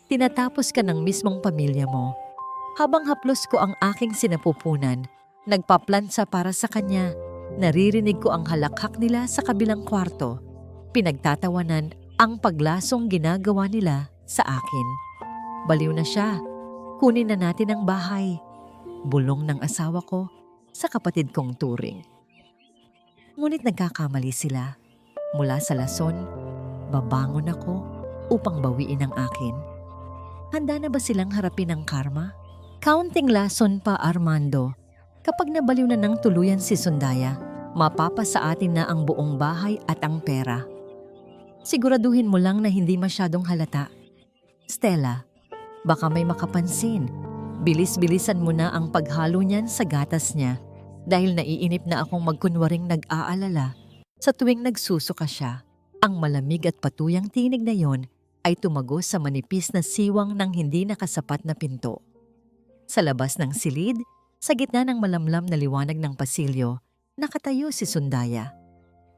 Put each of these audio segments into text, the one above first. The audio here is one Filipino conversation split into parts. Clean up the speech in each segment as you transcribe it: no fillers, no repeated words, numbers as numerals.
Tinatapos ka ng mismong pamilya mo. Habang haplos ko ang aking sinapupunan, nagpaplansa para sa kanya, naririnig ko ang halakhak nila sa kabilang kwarto. Pinagtatawanan ang paglasong ginagawa nila sa akin. Baliw na siya. Kunin na natin ang bahay. Bulong ng asawa ko sa kapatid kong Turing. Ngunit nagkakamali sila. Mula sa lason, babangon ako upang bawiin ang akin. Handa na ba silang harapin ang karma? Counting lason pa, Armando. Kapag nabaliw na ng tuluyan si Sundaya, mapapa sa atin na ang buong bahay at ang pera. Siguraduhin mo lang na hindi masyadong halata. Stella, baka may makapansin. Bilis-bilisan mo na ang paghalo niyan sa gatas niya dahil naiinip na akong magkunwaring nag-aalala sa tuwing nagsusuka siya. Ang malamig at patuyang tinig na yon ay tumagos sa manipis na siwang ng hindi nakasapat na pinto. Sa labas ng silid, sa gitna ng malamlam na liwanag ng pasilyo, nakatayo si Sundaya.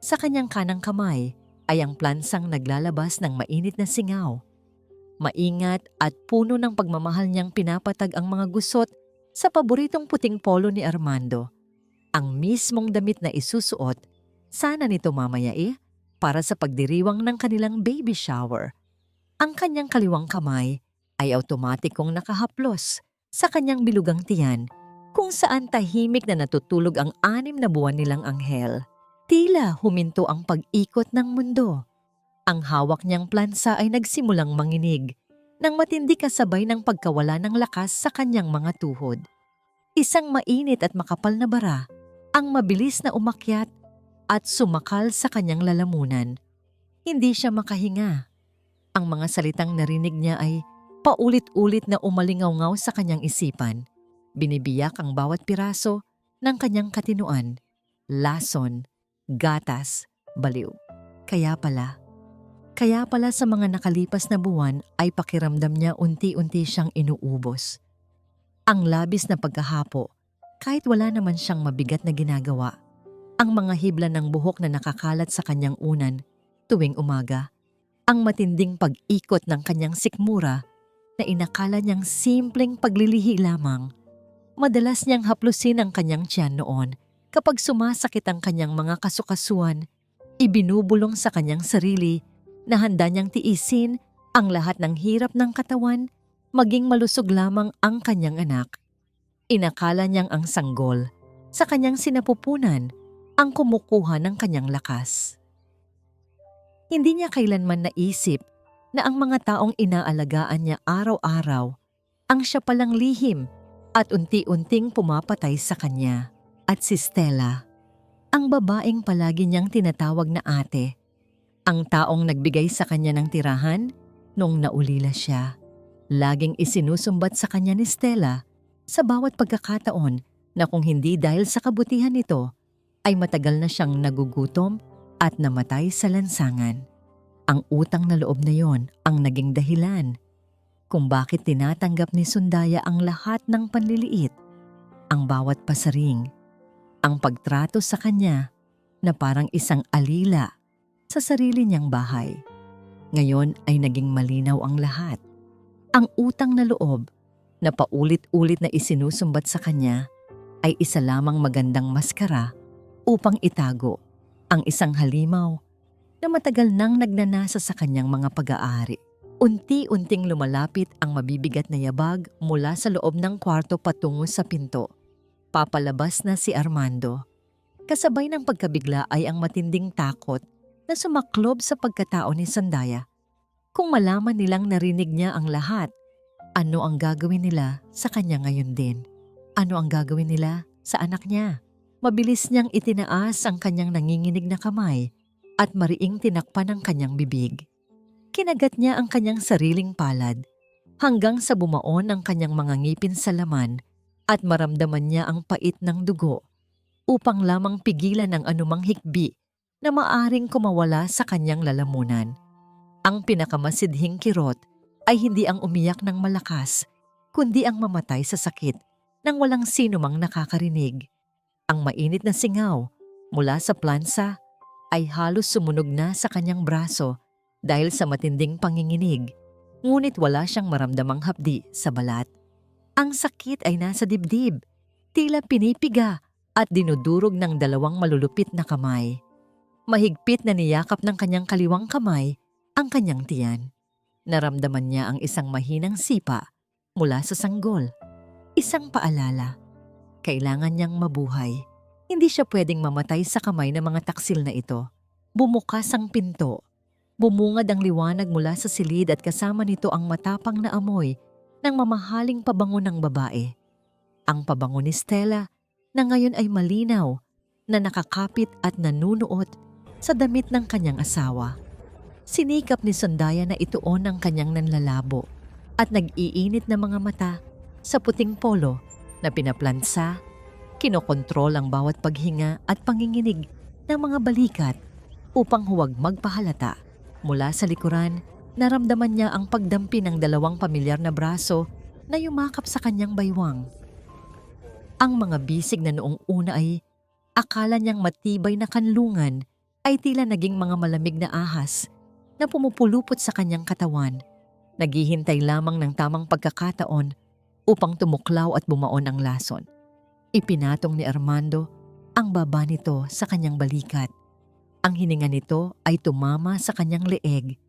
Sa kanyang kanang kamay ay ang plansang naglalabas ng mainit na singaw. Maingat at puno ng pagmamahal niyang pinapatag ang mga gusot sa paboritong puting polo ni Armando. Ang mismong damit na isusuot, sana nito mamaya para sa pagdiriwang ng kanilang baby shower. Ang kanyang kaliwang kamay ay automatikong nakahaplos sa kanyang bilugang tiyan kung saan tahimik na natutulog ang 6 na buwan nilang anghel. Tila huminto ang pag-ikot ng mundo. Ang hawak niyang plansa ay nagsimulang manginig nang matindi kasabay ng pagkawala ng lakas sa kanyang mga tuhod. Isang mainit at makapal na bara ang mabilis na umakyat at sumakal sa kanyang lalamunan. Hindi siya makahinga. Ang mga salitang narinig niya ay paulit-ulit na umalingaw-ngaw sa kanyang isipan. Binibiyak ang bawat piraso ng kanyang katinuan, lason, gatas, baliw. Kaya pala sa mga nakalipas na buwan ay pakiramdam niya unti-unti siyang inuubos. Ang labis na pagkahapo, kahit wala naman siyang mabigat na ginagawa. Ang mga hibla ng buhok na nakakalat sa kanyang unan tuwing umaga. Ang matinding pag-ikot ng kanyang sikmura na inakala niyang simpleng paglilihi lamang. Madalas niyang haplusin ang kanyang tiyan noon kapag sumasakit ang kanyang mga kasukasuan. Ibinubulong sa kanyang sarili na handa niyang tiisin ang lahat ng hirap ng katawan, maging malusog lamang ang kanyang anak. Inakala niyang ang sanggol sa kanyang sinapupunan ang kumukuha ng kanyang lakas. Hindi niya kailanman naisip na ang mga taong inaalagaan niya araw-araw ang siya palang lihim at unti-unting pumapatay sa kanya. At si Stella, ang babaeng palagi niyang tinatawag na ate, ang taong nagbigay sa kanya ng tirahan noong naulila siya. Laging isinusumbat sa kanya ni Stella sa bawat pagkakataon na kung hindi dahil sa kabutihan nito, ay matagal na siyang nagugutom at namatay sa lansangan. Ang utang na loob na yon ang naging dahilan kung bakit tinatanggap ni Sundaya ang lahat ng panliliit, ang bawat pasaring, ang pagtrato sa kanya na parang isang alila sa sarili niyang bahay. Ngayon ay naging malinaw ang lahat. Ang utang na loob na paulit-ulit na isinusumbat sa kanya ay isa lamang magandang maskara upang itago ang isang halimaw na matagal nang nagnanasa sa kanyang mga pag-aari. Unti-unting lumalapit ang mabibigat na yabag mula sa loob ng kwarto patungo sa pinto. Papalabas na si Armando. Kasabay ng pagkabigla ay ang matinding takot na sumaklob sa pagkatao ni Sundaya. Kung malaman nilang narinig niya ang lahat, ano ang gagawin nila sa kanya ngayon din? Ano ang gagawin nila sa anak niya? Mabilis niyang itinaas ang kanyang nanginginig na kamay at mariing tinakpan ang kanyang bibig. Kinagat niya ang kanyang sariling palad hanggang sa bumaon ang kanyang mga ngipin sa laman at maramdaman niya ang pait ng dugo upang lamang pigilan ang anumang hikbi na maaring kumawala sa kanyang lalamunan. Ang pinakamasidhing kirot ay hindi ang umiyak ng malakas, kundi ang mamatay sa sakit nang walang sino mang nakakarinig. Ang mainit na singaw mula sa plansa ay halos sumunog na sa kanyang braso dahil sa matinding panginginig. ngunit wala siyang maramdamang hapdi sa balat. Ang sakit ay nasa dibdib, tila pinipiga at dinudurog ng dalawang malulupit na kamay. Mahigpit na niyakap ng kanyang kaliwang kamay ang kanyang tiyan. Naramdaman niya ang isang mahinang sipa mula sa sanggol. Isang paalala. Kailangan niyang mabuhay. Hindi siya pwedeng mamatay sa kamay ng mga taksil na ito. Bumukas ang pinto. Bumungad ang liwanag mula sa silid at kasama nito ang matapang na amoy ng mamahaling pabango ng babae. Ang pabango ni Stella na ngayon ay malinaw na nakakapit at nanunuot sa damit ng kanyang asawa. Sinikap ni Sandaya na ituon ang kanyang nanlalabo at nag-iinit na mga mata sa puting polo na pinaplansa, kinokontrol ang bawat paghinga at panginginig ng mga balikat upang huwag magpahalata. Mula sa likuran, naramdaman niya ang pagdampi ng dalawang pamilyar na braso na yumakap sa kanyang baywang. Ang mga bisig na noong una ay akala niyang matibay na kanlungan ay tila naging mga malamig na ahas na pumupulupot sa kanyang katawan, naghihintay lamang ng tamang pagkakataon upang tumuklaw at bumaon ang lason. Ipinatong ni Armando ang baba nito sa kanyang balikat. Ang hininga nito ay tumama sa kanyang leeg.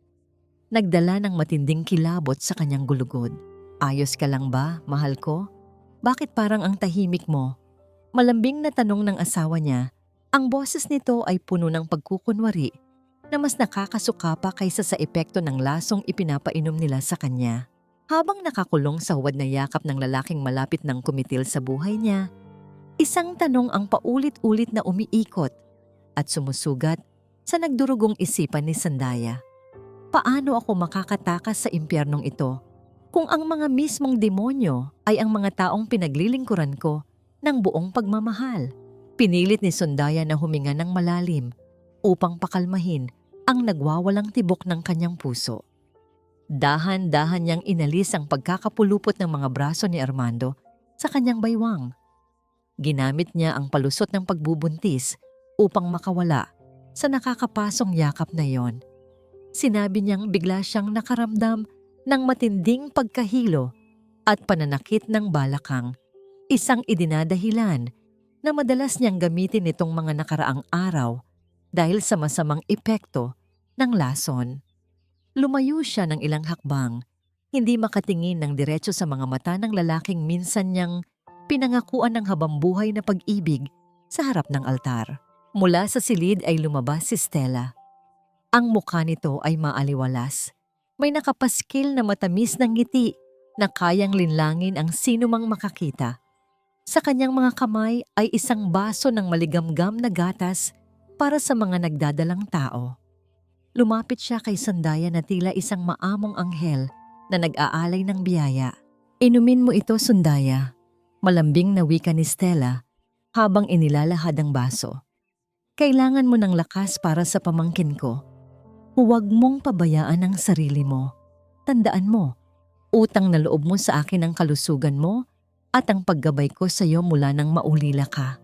Nagdala ng matinding kilabot sa kanyang gulugod. "Ayos ka lang ba, mahal ko? Bakit parang ang tahimik mo?" Malambing na tanong ng asawa niya. Ang boses nito ay puno ng pagkukunwari na mas nakakasuka pa kaysa sa epekto ng lasong ipinapainom nila sa kanya. Habang nakakulong sa huwad na yakap ng lalaking malapit ng kumitil sa buhay niya, isang tanong ang paulit-ulit na umiikot at sumusugat sa nagdurugong isipan ni Sandaya. Paano ako makakatakas sa impyernong ito kung ang mga mismong demonyo ay ang mga taong pinaglilingkuran ko ng buong pagmamahal? Pinilit ni Sandaya na huminga ng malalim upang pakalmahin ang nagwawalang tibok ng kanyang puso. Dahan-dahan niyang inalis ang pagkakapulupot ng mga braso ni Armando sa kanyang baywang. Ginamit niya ang palusot ng pagbubuntis upang makawala sa nakakapasong yakap na yon. Sinabi niyang bigla siyang nakaramdam ng matinding pagkahilo at pananakit ng balakang, isang idinadahilan na madalas niyang gamitin nitong mga nakaraang araw dahil sa masamang epekto ng lason. Lumayo siya ng ilang hakbang, hindi makatingin ng diretso sa mga mata ng lalaking minsan niyang pinangakuan ng habambuhay na pag-ibig sa harap ng altar. Mula sa silid ay lumabas si Stella. Ang mukha nito ay maaliwalas. May nakapaskil na matamis ng ngiti na kayang linlangin ang sinumang makakita. Sa kanyang mga kamay ay isang baso ng maligamgam na gatas para sa mga nagdadalang tao. Lumapit siya kay Sandaya na tila isang maamong anghel na nag-aalay ng biyaya. "Inumin mo ito, Sandaya," malambing na wika ni Stella habang inilalahad ang baso. "Kailangan mo ng lakas para sa pamangkin ko. Huwag mong pabayaan ang sarili mo. Tandaan mo, utang na loob mo sa akin ang kalusugan mo at ang paggabay ko sa iyo mula nang maulila ka.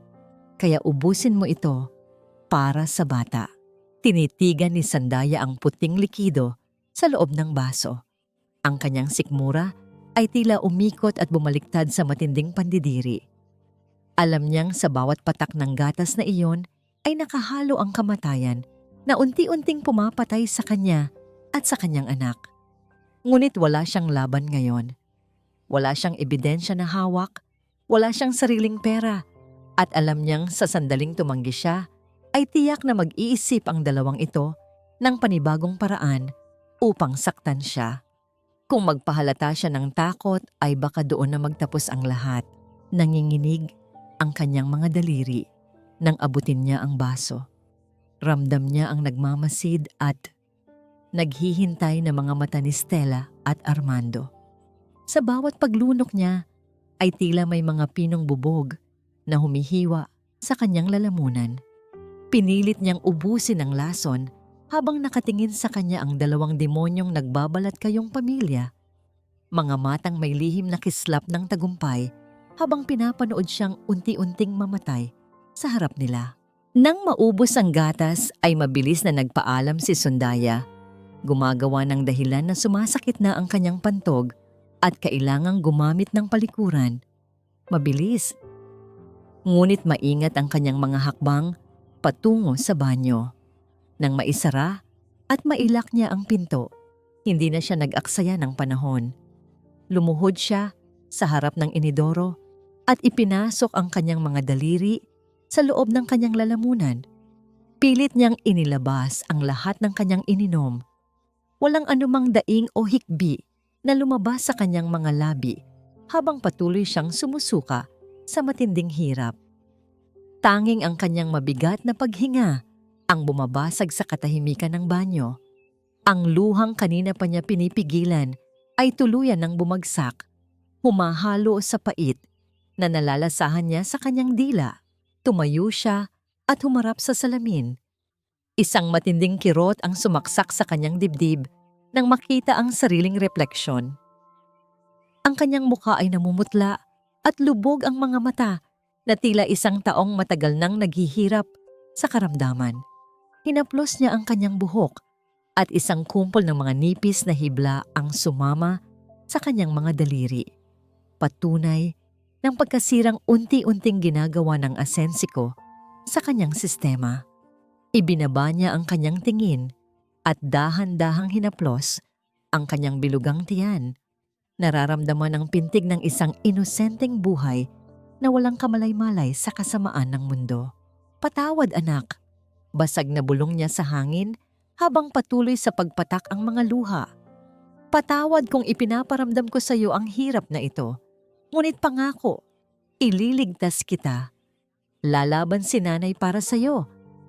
Kaya ubusin mo ito para sa bata." Tinitigan ni Sandaya ang puting likido sa loob ng baso. Ang kanyang sikmura ay tila umikot at bumaliktad sa matinding pandidiri. Alam niyang sa bawat patak ng gatas na iyon ay nakahalo ang kamatayan na unti-unting pumapatay sa kanya at sa kanyang anak. Ngunit wala siyang laban ngayon. Wala siyang ebidensya na hawak, wala siyang sariling pera, at alam niyang sa sandaling tumanggi siya, ay tiyak na mag-iisip ang dalawang ito ng panibagong paraan upang saktan siya. Kung magpahalata siya ng takot ay baka doon na magtapos ang lahat. Nanginginig ang kanyang mga daliri nang abutin niya ang baso. Ramdam niya ang nagmamasid at naghihintay na mga mata ni Stella at Armando. Sa bawat paglunok niya ay tila may mga pinong bubog na humihiwa sa kanyang lalamunan. Pinilit niyang ubusin ang lason habang nakatingin sa kanya ang dalawang demonyong nagbabalat kayong pamilya. Mga matang may lihim na kislap ng tagumpay habang pinapanood siyang unti-unting mamatay sa harap nila. Nang maubos ang gatas ay mabilis na nagpaalam si Sandaya. Gumagawa ng dahilan na sumasakit na ang kanyang pantog at kailangang gumamit ng palikuran. Mabilis. Ngunit maingat ang kanyang mga hakbang patungo sa banyo. Nang maisara at mailak niya ang pinto, hindi na siya nag-aksaya ng panahon. Lumuhod siya sa harap ng inidoro at ipinasok ang kanyang mga daliri sa loob ng kanyang lalamunan. Pilit niyang inilabas ang lahat ng kanyang ininom. Walang anumang daing o hikbi na lumabas sa kanyang mga labi habang patuloy siyang sumusuka sa matinding hirap. Tanging ang kanyang mabigat na paghinga ang bumabasag sa katahimikan ng banyo. Ang luhang kanina pa niya pinipigilan ay tuluyan ng bumagsak, humahalo sa pait na nalalasahan niya sa kanyang dila. Tumayo siya at humarap sa salamin. Isang matinding kirot ang sumaksak sa kanyang dibdib nang makita ang sariling refleksyon. Ang kanyang mukha ay namumutla at lubog ang mga mata na tila isang taong matagal nang naghihirap sa karamdaman. Hinaplos niya ang kanyang buhok at isang kumpol ng mga nipis na hibla ang sumama sa kanyang mga daliri. Patunay ng pagkasirang unti-unting ginagawa ng asensiko sa kanyang sistema. Ibinaba niya ang kanyang tingin at dahan-dahang hinaplos ang kanyang bilugang tiyan. Nararamdaman ang pintig ng isang inosenteng buhay na walang kamalay-malay sa kasamaan ng mundo. "Patawad, anak." Basag na bulong niya sa hangin habang patuloy sa pagpatak ang mga luha. "Patawad kung ipinaparamdam ko sa iyo ang hirap na ito. Ngunit pangako, ililigtas kita. Lalaban si nanay para sa iyo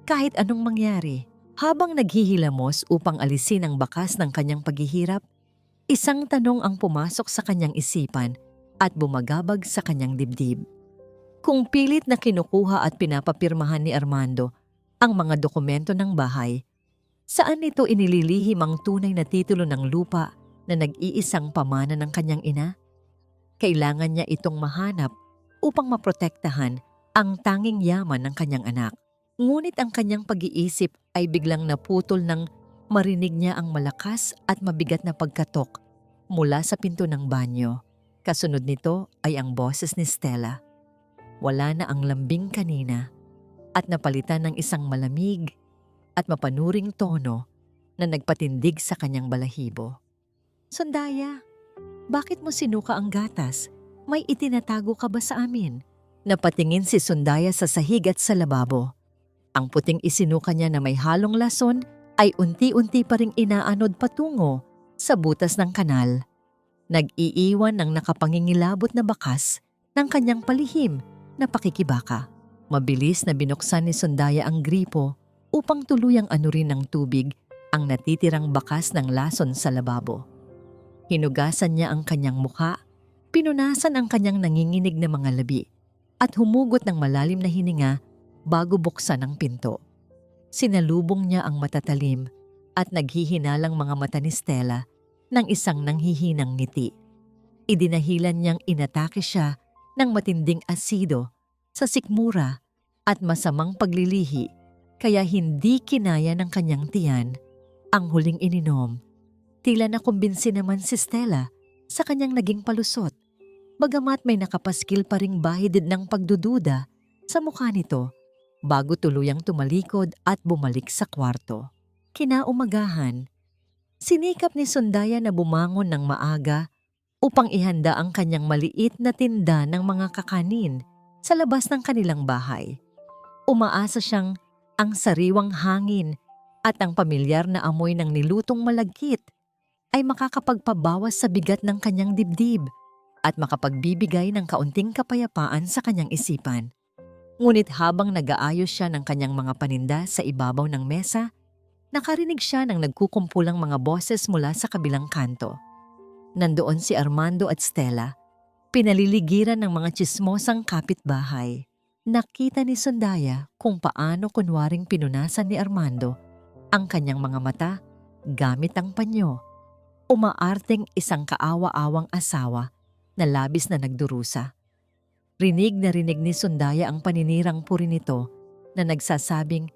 kahit anong mangyari." Habang naghihilamos upang alisin ang bakas ng kanyang paghihirap, isang tanong ang pumasok sa kanyang isipan at bumagabag sa kanyang dibdib. Kung pilit na kinukuha at pinapapirmahan ni Armando ang mga dokumento ng bahay, saan nito inililihim ang tunay na titulo ng lupa na nag-iisang pamana ng kanyang ina? Kailangan niya itong mahanap upang maprotektahan ang tanging yaman ng kanyang anak. Ngunit ang kanyang pag-iisip ay biglang naputol nang marinig niya ang malakas at mabigat na pagkatok mula sa pinto ng banyo. Kasunod nito ay ang boses ni Stella. Wala na ang lambing kanina at napalitan ng isang malamig at mapanuring tono na nagpatindig sa kanyang balahibo. "Sundaya, bakit mo sinuka ang gatas? May itinatago ka ba sa amin?" Napatingin si Sundaya sa sahig at sa lababo. Ang puting isinuka niya na may halong lason ay unti-unti pa ring inaanod patungo sa butas ng kanal. Nag-iiwan ng nakapangingilabot na bakas ng kanyang palihim na pakikibaka. Mabilis na binuksan ni Sundaya ang gripo upang tuluyang anurin ng tubig ang natitirang bakas ng lason sa lababo. Hinugasan niya ang kanyang mukha, pinunasan ang kanyang nanginginig na mga labi, at humugot ng malalim na hininga bago buksan ang pinto. Sinalubong niya ang matatalim at naghihinalang mga mata ni Stella ng isang nanghihinang ngiti. Idinahilan niyang inatake siya ng matinding asido sa sikmura at masamang paglilihi, kaya hindi kinaya ng kanyang tiyan ang huling ininom. Tila nakumbinsi naman si Stella sa kanyang naging palusot, bagamat may nakapaskil pa ring bahid ng pagdududa sa mukha nito bago tuluyang tumalikod at bumalik sa kwarto. Kinaumagahan, sinikap ni Sundaya na bumangon ng maaga upang ihanda ang kanyang maliit na tinda ng mga kakanin sa labas ng kanilang bahay. Umaasa siyang ang sariwang hangin at ang pamilyar na amoy ng nilutong malagkit ay makakapagpabawas sa bigat ng kanyang dibdib at makapagbibigay ng kaunting kapayapaan sa kanyang isipan. Ngunit habang nag-aayos siya ng kanyang mga paninda sa ibabaw ng mesa, nakarinig siya ng nagkukumpulang mga boses mula sa kabilang kanto. Nandoon si Armando at Stella, pinaliligiran ng mga tsismosang kapitbahay. Nakita ni Sundaya kung paano kunwaring pinunasan ni Armando ang kanyang mga mata gamit ang panyo. Umaarteng isang kaawa-awang asawa na labis na nagdurusa. Rinig na rinig ni Sundaya ang paninirang puri nito na nagsasabing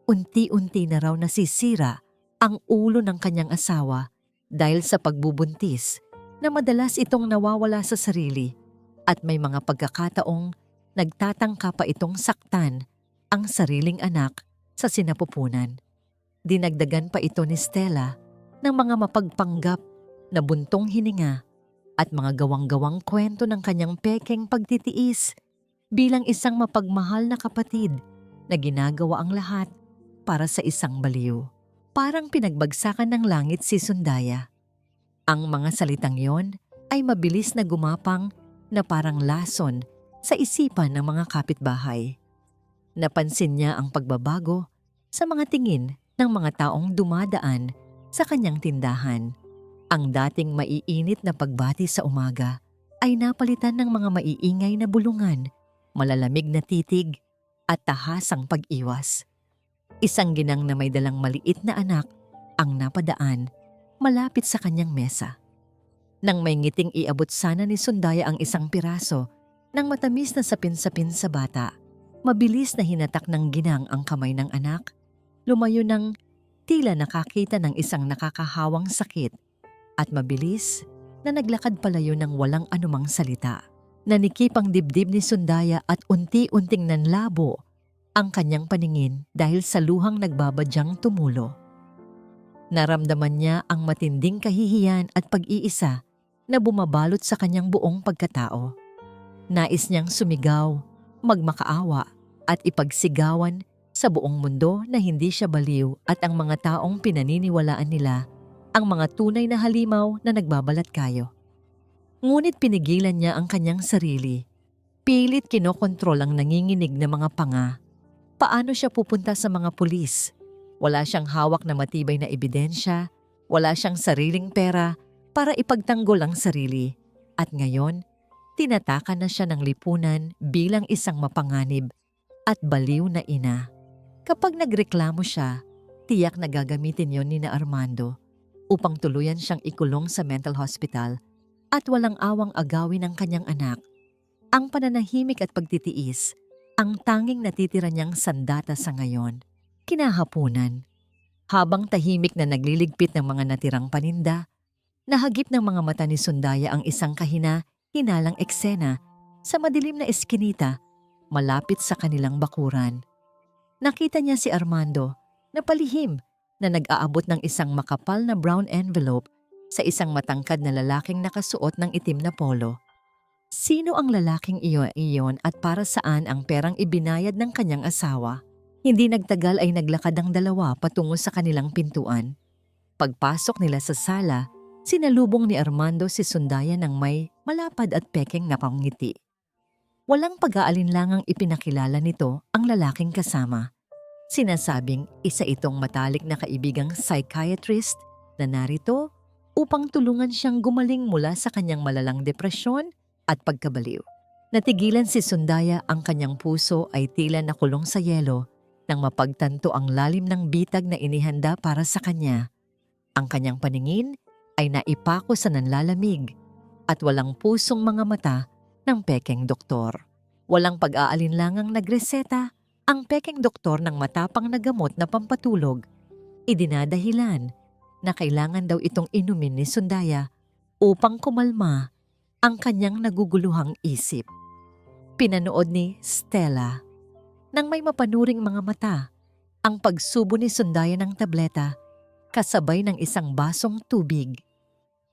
unti-unti na raw nasisira ang ulo ng kanyang asawa dahil sa pagbubuntis na madalas itong nawawala sa sarili at may mga pagkakataong nagtatangka pa itong saktan ang sariling anak sa sinapupunan. Dinagdagan pa ito ni Stella ng mga mapagpanggap na buntong hininga at mga gawang-gawang kwento ng kanyang pekeng pagtitiis bilang isang mapagmahal na kapatid na ginagawa ang lahat para sa isang baliw. Parang pinagbagsakan ng langit si Sundaya. Ang mga salitang yon ay mabilis na gumapang na parang lason sa isipan ng mga kapitbahay. Napansin niya ang pagbabago sa mga tingin ng mga taong dumadaan sa kanyang tindahan. Ang dating maiinit na pagbati sa umaga ay napalitan ng mga maiingay na bulungan, malalamig na titig at tahasang pag-iwas. Isang ginang na may dalang maliit na anak ang napadaan malapit sa kanyang mesa. Nang may ngiting iabot sana ni Sundaya ang isang piraso ng matamis na sapin-sapin sa bata, mabilis na hinatak ng ginang ang kamay ng anak, lumayo ng tila nakakita ng isang nakakahawang sakit at mabilis na naglakad palayo ng walang anumang salita. Nanikip ang dibdib ni Sundaya at unti-unting nanlabo ang kanyang paningin dahil sa luhang nagbabadyang tumulo. Naramdaman niya ang matinding kahihiyan at pag-iisa na bumabalot sa kanyang buong pagkatao. Nais niyang sumigaw, magmakaawa at ipagsigawan sa buong mundo na hindi siya baliw at ang mga taong pinaniniwalaan nila ang mga tunay na halimaw na nagbabalat kayo. Ngunit pinigilan niya ang kanyang sarili. Pilit kinokontrol ang nanginginig na mga panga. Paano siya pupunta sa mga pulis? Wala siyang hawak na matibay na ebidensya, wala siyang sariling pera para ipagtanggol ang sarili. At ngayon, tinatakan na siya ng lipunan bilang isang mapanganib at baliw na ina. Kapag nagreklamo siya, tiyak na gagamitin yon ni na Armando upang tuluyan siyang ikulong sa mental hospital at walang awang agawin ang kanyang anak. Ang pananahimik at pagtitiis ang tanging natitira niyang sandata sa ngayon. Kinahapunan, habang tahimik na nagliligpit ng mga natirang paninda, nahagip ng mga mata ni Sundaya ang isang hinalang eksena sa madilim na eskinita malapit sa kanilang bakuran. Nakita niya si Armando na palihim na nag-aabot ng isang makapal na brown envelope sa isang matangkad na lalaking nakasuot ng itim na polo. Sino ang lalaking iyon at para saan ang perang ibinayad ng kanyang asawa? Hindi nagtagal ay naglakad ang dalawa patungo sa kanilang pintuan. Pagpasok nila sa sala, sinalubong ni Armando si Sundaya ng may malapad at pekeng na pangngiti. Walang pag-aalinlangang ipinakilala nito ang lalaking kasama. Sinasabing isa itong matalik na kaibigang psychiatrist na narito upang tulungan siyang gumaling mula sa kanyang malalang depresyon at pagkabaliw. Natigilan si Sundaya, ang kanyang puso ay tila nakulong sa yelo nang mapagtanto ang lalim ng bitag na inihanda para sa kanya. Ang kanyang paningin ay naipako sa nanlalamig at walang pusong mga mata ng pekeng doktor. Walang pag-aalinlangang nagreseta ang pekeng doktor ng matapang na gamot na pampatulog. Idinadahilan na kailangan daw itong inumin ni Sundaya upang kumalma ang kanyang naguguluhang isip. Pinanood ni Stella nang may mapanuring mga mata ang pagsubo ni Sundaya ng tableta kasabay ng isang basong tubig.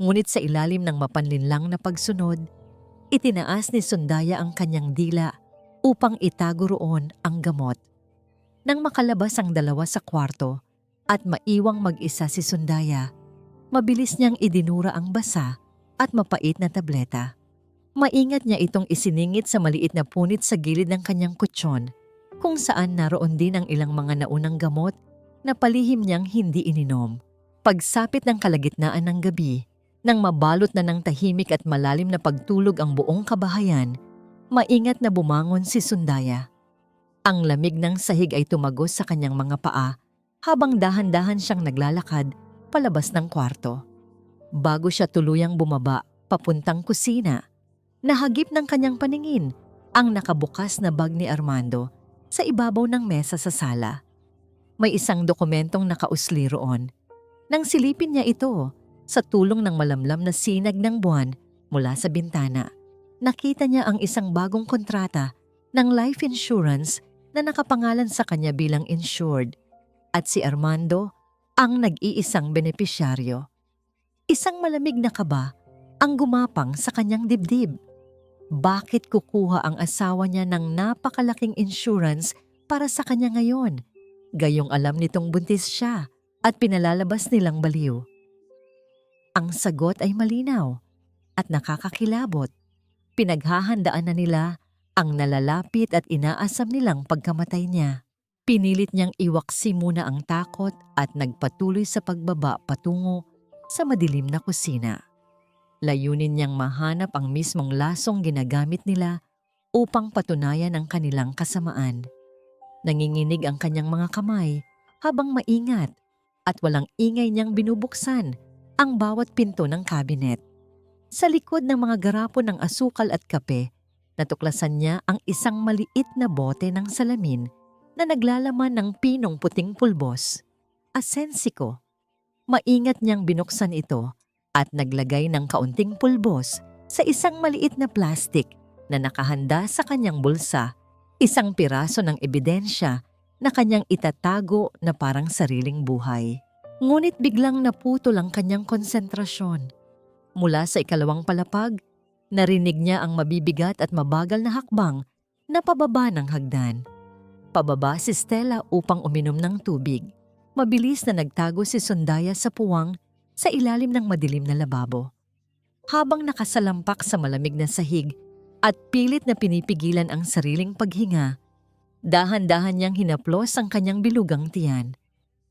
Ngunit sa ilalim ng mapanlinlang na pagsunod, itinaas ni Sundaya ang kanyang dila upang itago roon ang gamot. Nang makalabas ang dalawa sa kwarto at maiwang mag-isa si Sundaya, mabilis niyang idinura ang basa at mapait na tableta. Maingat niya itong isiningit sa maliit na punit sa gilid ng kanyang kutsyon, kung saan naroon din ang ilang mga naunang gamot na palihim niyang hindi ininom. Pagsapit ng kalagitnaan ng gabi, nang mabalot na ng tahimik at malalim na pagtulog ang buong kabahayan, maingat na bumangon si Sundaya. Ang lamig ng sahig ay tumagos sa kanyang mga paa habang dahan-dahan siyang naglalakad palabas ng kwarto. Bago siya tuluyang bumaba papuntang kusina, nahagip ng kanyang paningin ang nakabukas na bag ni Armando sa ibabaw ng mesa sa sala. May isang dokumentong nakausli roon Nang silipin niya ito, sa tulong ng malamlam na sinag ng buwan mula sa bintana, nakita niya ang isang bagong kontrata ng life insurance na nakapangalan sa kanya bilang insured at si Armando ang nag-iisang benepisyaryo. Isang malamig na kaba ang gumapang sa kanyang dibdib. Bakit kukuha ang asawa niya ng napakalaking insurance para sa kanya ngayon? Gayong alam nitong buntis siya at pinalalabas nilang baliw. Ang sagot ay malinaw at nakakakilabot. Pinaghahandaan na nila ang nalalapit at inaasam nilang pagkamatay niya. Pinilit niyang iwaksi muna ang takot at nagpatuloy sa pagbaba patungo sa madilim na kusina. Layunin niyang mahanap ang mismong lasong ginagamit nila upang patunayan ang kanilang kasamaan. Nanginginig ang kanyang mga kamay habang maingat at walang ingay niyang binubuksan ang bawat pinto ng kabinet. Sa likod ng mga garapon ng asukal at kape, natuklasan niya ang isang maliit na bote ng salamin na naglalaman ng pinong puting pulbos. Asensiko. Maingat niyang binuksan ito at naglagay ng kaunting pulbos sa isang maliit na plastik na nakahanda sa kanyang bulsa, isang piraso ng ebidensya na kanyang itatago na parang sariling buhay. Ngunit biglang naputol ang kanyang konsentrasyon. Mula sa ikalawang palapag, narinig niya ang mabibigat at mabagal na hakbang na pababa ng hagdan. Pababa si Stella upang uminom ng tubig. Mabilis na nagtago si Sundaya sa puwang sa ilalim ng madilim na lababo. Habang nakasalampak sa malamig na sahig at pilit na pinipigilan ang sariling paghinga, dahan-dahan niyang hinaplos ang kanyang bilugang tiyan.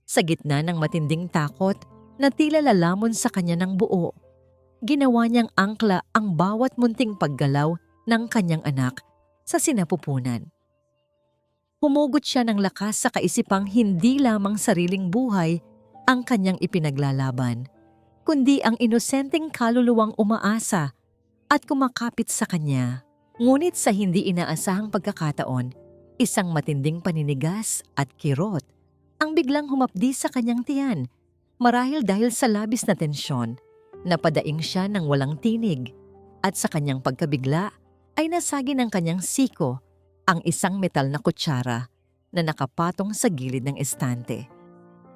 Sa gitna ng matinding takot na tila lalamon sa kanya ng buo, ginawa niyang angkla ang bawat munting paggalaw ng kanyang anak sa sinapupunan. Humugot siya ng lakas sa kaisipang hindi lamang sariling buhay ang kanyang ipinaglalaban, kundi ang inosenteng kaluluwang umaasa at kumakapit sa kanya. Ngunit sa hindi inaasahang pagkakataon, isang matinding paninigas at kirot ang biglang humapdi sa kanyang tiyan. Marahil dahil sa labis na tensyon, napadaing siya ng walang tinig at sa kanyang pagkabigla ay nasagi ng kanyang siko ang isang metal na kutsara na nakapatong sa gilid ng estante.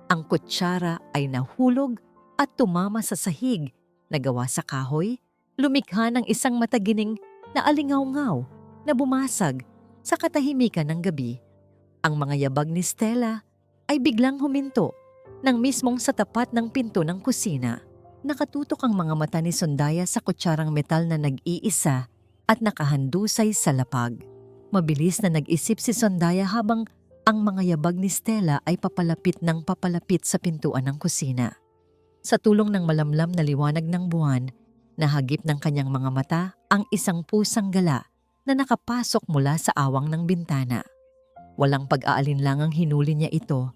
Ang kutsara ay nahulog at tumama sa sahig na gawa sa kahoy, lumikha ng isang matagining na alingaw-ngaw na bumasag sa katahimikan ng gabi. Ang mga yabag ni Stella ay biglang huminto nang mismong sa tapat ng pinto ng kusina. Nakatutok ang mga mata ni Sundaya sa kutsarang metal na nag-iisa at nakahandusay sa lapag. Mabilis na nag-isip si Sundaya habang ang mga yabag ni Stella ay papalapit ng papalapit sa pintuan ng kusina. Sa tulong ng malamlam na liwanag ng buwan, nahagip ng kanyang mga mata ang isang pusang gala na nakapasok mula sa awang ng bintana. Walang pag-aalinlangang hinuli niya ito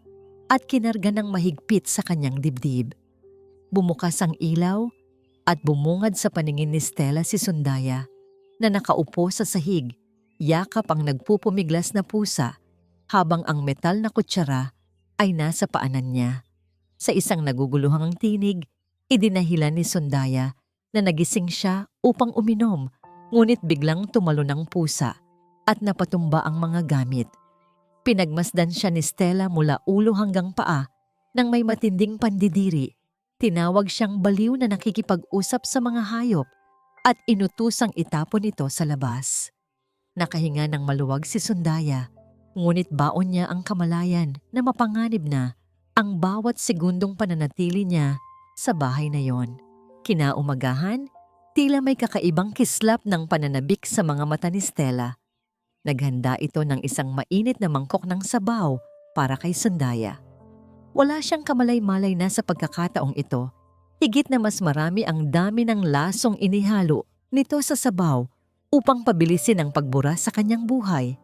at kinarga ng mahigpit sa kanyang dibdib. Bumukas ang ilaw at bumungad sa paningin ni Stella si Sundaya na nakaupo sa sahig, yakap ang nagpupumiglas na pusa habang ang metal na kutsara ay nasa paanan niya. Sa isang naguguluhang tinig, idinahilan ni Sundaya na nagising siya upang uminom, ngunit biglang tumalon ang pusa at napatumba ang mga gamit. Pinagmasdan siya ni Stella mula ulo hanggang paa nang may matinding pandidiri. Tinawag siyang baliw na nakikipag-usap sa mga hayop at inutusang itapon ito sa labas. Nakahinga ng maluwag si Sundaya, ngunit baon niya ang kamalayan na mapanganib na ang bawat segundong pananatili niya sa bahay na yon. Kinaumagahan, tila may kakaibang kislap ng pananabik sa mga mata ni Stella. Naghanda ito ng isang mainit na mangkok ng sabaw para kay Sundaya. Wala siyang kamalay-malay na sa pagkakataong ito, higit na mas marami ang dami ng lasong inihalo nito sa sabaw upang pabilisin ang pagbura sa kanyang buhay.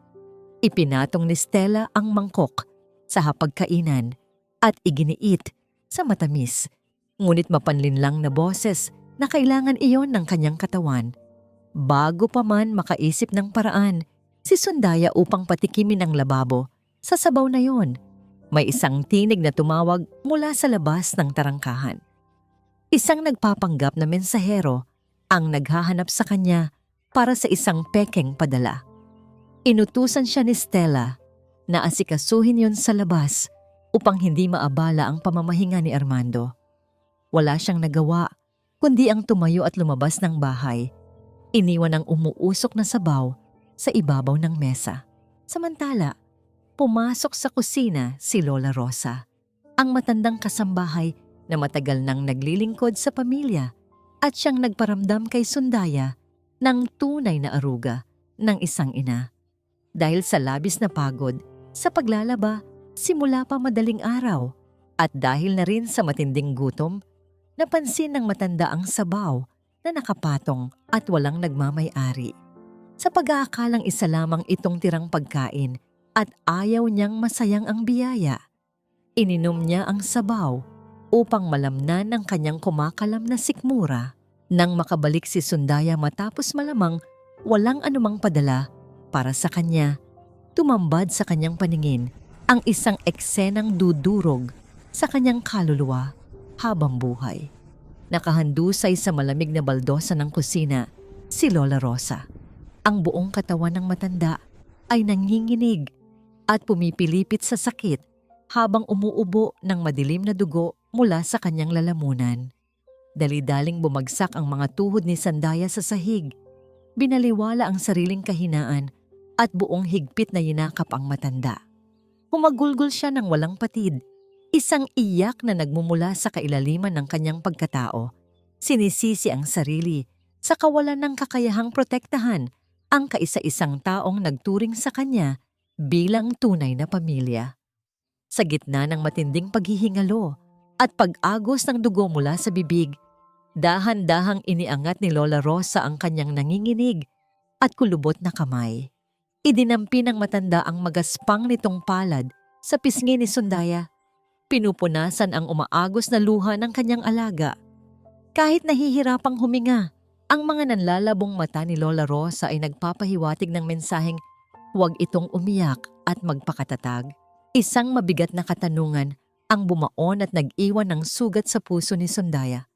Ipinatong ni Stella ang mangkok sa hapagkainan at iginiit sa matamis, ngunit mapanlinlang na boses na kailangan iyon ng kanyang katawan. Bago pa man makaisip ng paraan si Sundaya upang patikimin ang lababo sa sabaw na yon, May isang tinig na tumawag mula sa labas ng tarangkahan. Isang nagpapanggap na mensahero ang naghahanap sa kanya para sa isang pekeng padala. Inutusan siya ni Stella na asikasuhin yon sa labas upang hindi maabala ang pamamahinga ni Armando. Wala siyang nagawa kundi ang tumayo at lumabas ng bahay. Iniwan ang umuusok na sabaw sa ibabaw ng mesa. Samantala, pumasok sa kusina si Lola Rosa, ang matandang kasambahay na matagal nang naglilingkod sa pamilya at siyang nagparamdam kay Sundaya ng tunay na aruga ng isang ina. Dahil sa labis na pagod sa paglalaba simula pa madaling araw at dahil na rin sa matinding gutom, napansin ng matanda ang sabaw na nakapatong at walang nagmamay-ari. Sa pag-aakalang isa lamang itong tirang pagkain at ayaw niyang masayang ang biyaya, ininom niya ang sabaw upang malamnan ng kanyang kumakalam na sikmura. Nang makabalik si Sundaya matapos malamang walang anumang padala para sa kanya, tumambad sa kanyang paningin ang isang eksenang dudurog sa kanyang kaluluwa habang buhay. Nakahandusay sa malamig na baldosa ng kusina si Lola Rosa. Ang buong katawan ng matanda ay nanginginig at pumipilipit sa sakit habang umuubo ng madilim na dugo mula sa kanyang lalamunan. Dali-daling bumagsak ang mga tuhod ni Sandaya sa sahig. Binaliwala ang sariling kahinaan at buong higpit na yinakap ang matanda. Humagulgol siya ng walang patid, isang iyak na nagmumula sa kailaliman ng kanyang pagkatao. Sinisisi ang sarili sa kawalan ng kakayahang protektahan ang kaisa-isang taong nagturing sa kanya bilang tunay na pamilya. Sa gitna ng matinding paghihingalo at pag-agos ng dugo mula sa bibig, dahan-dahang iniangat ni Lola Rosa ang kanyang nanginginig at kulubot na kamay. Idinampi ng matanda ang magaspang nitong palad sa pisngi ni Sundaya. Pinupunasan ang umaagos na luha ng kanyang alaga. Kahit nahihirapang huminga, ang mga nanlalabong mata ni Lola Rosa ay nagpapahiwatig ng mensaheng huwag itong umiyak at magpakatatag. Isang mabigat na katanungan ang bumaon at nag-iwan ng sugat sa puso ni Sundaya.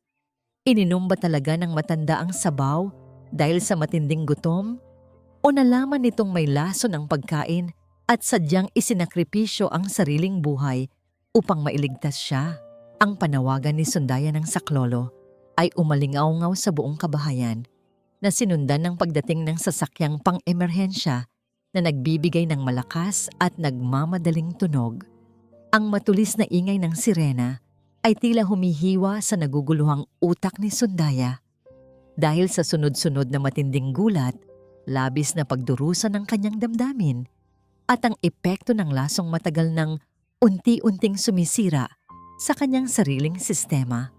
Ininom ba talaga ng matanda ang sabaw dahil sa matinding gutom? O nalaman nitong may lason ng pagkain at sadyang isinakripisyo ang sariling buhay upang mailigtas siya? Ang panawagan ni Sundaya ng saklolo ay umalingaw-ngaw sa buong kabahayan na sinundan ng pagdating ng sasakyang pang-emerhensya na nagbibigay ng malakas at nagmamadaling tunog. Ang matulis na ingay ng sirena ay tila humihiwa sa naguguluhang utak ni Sundaya. Dahil sa sunod-sunod na matinding gulat, labis na pagdurusa ng kanyang damdamin at ang epekto ng lasong matagal ng unti-unting sumisira sa kanyang sariling sistema.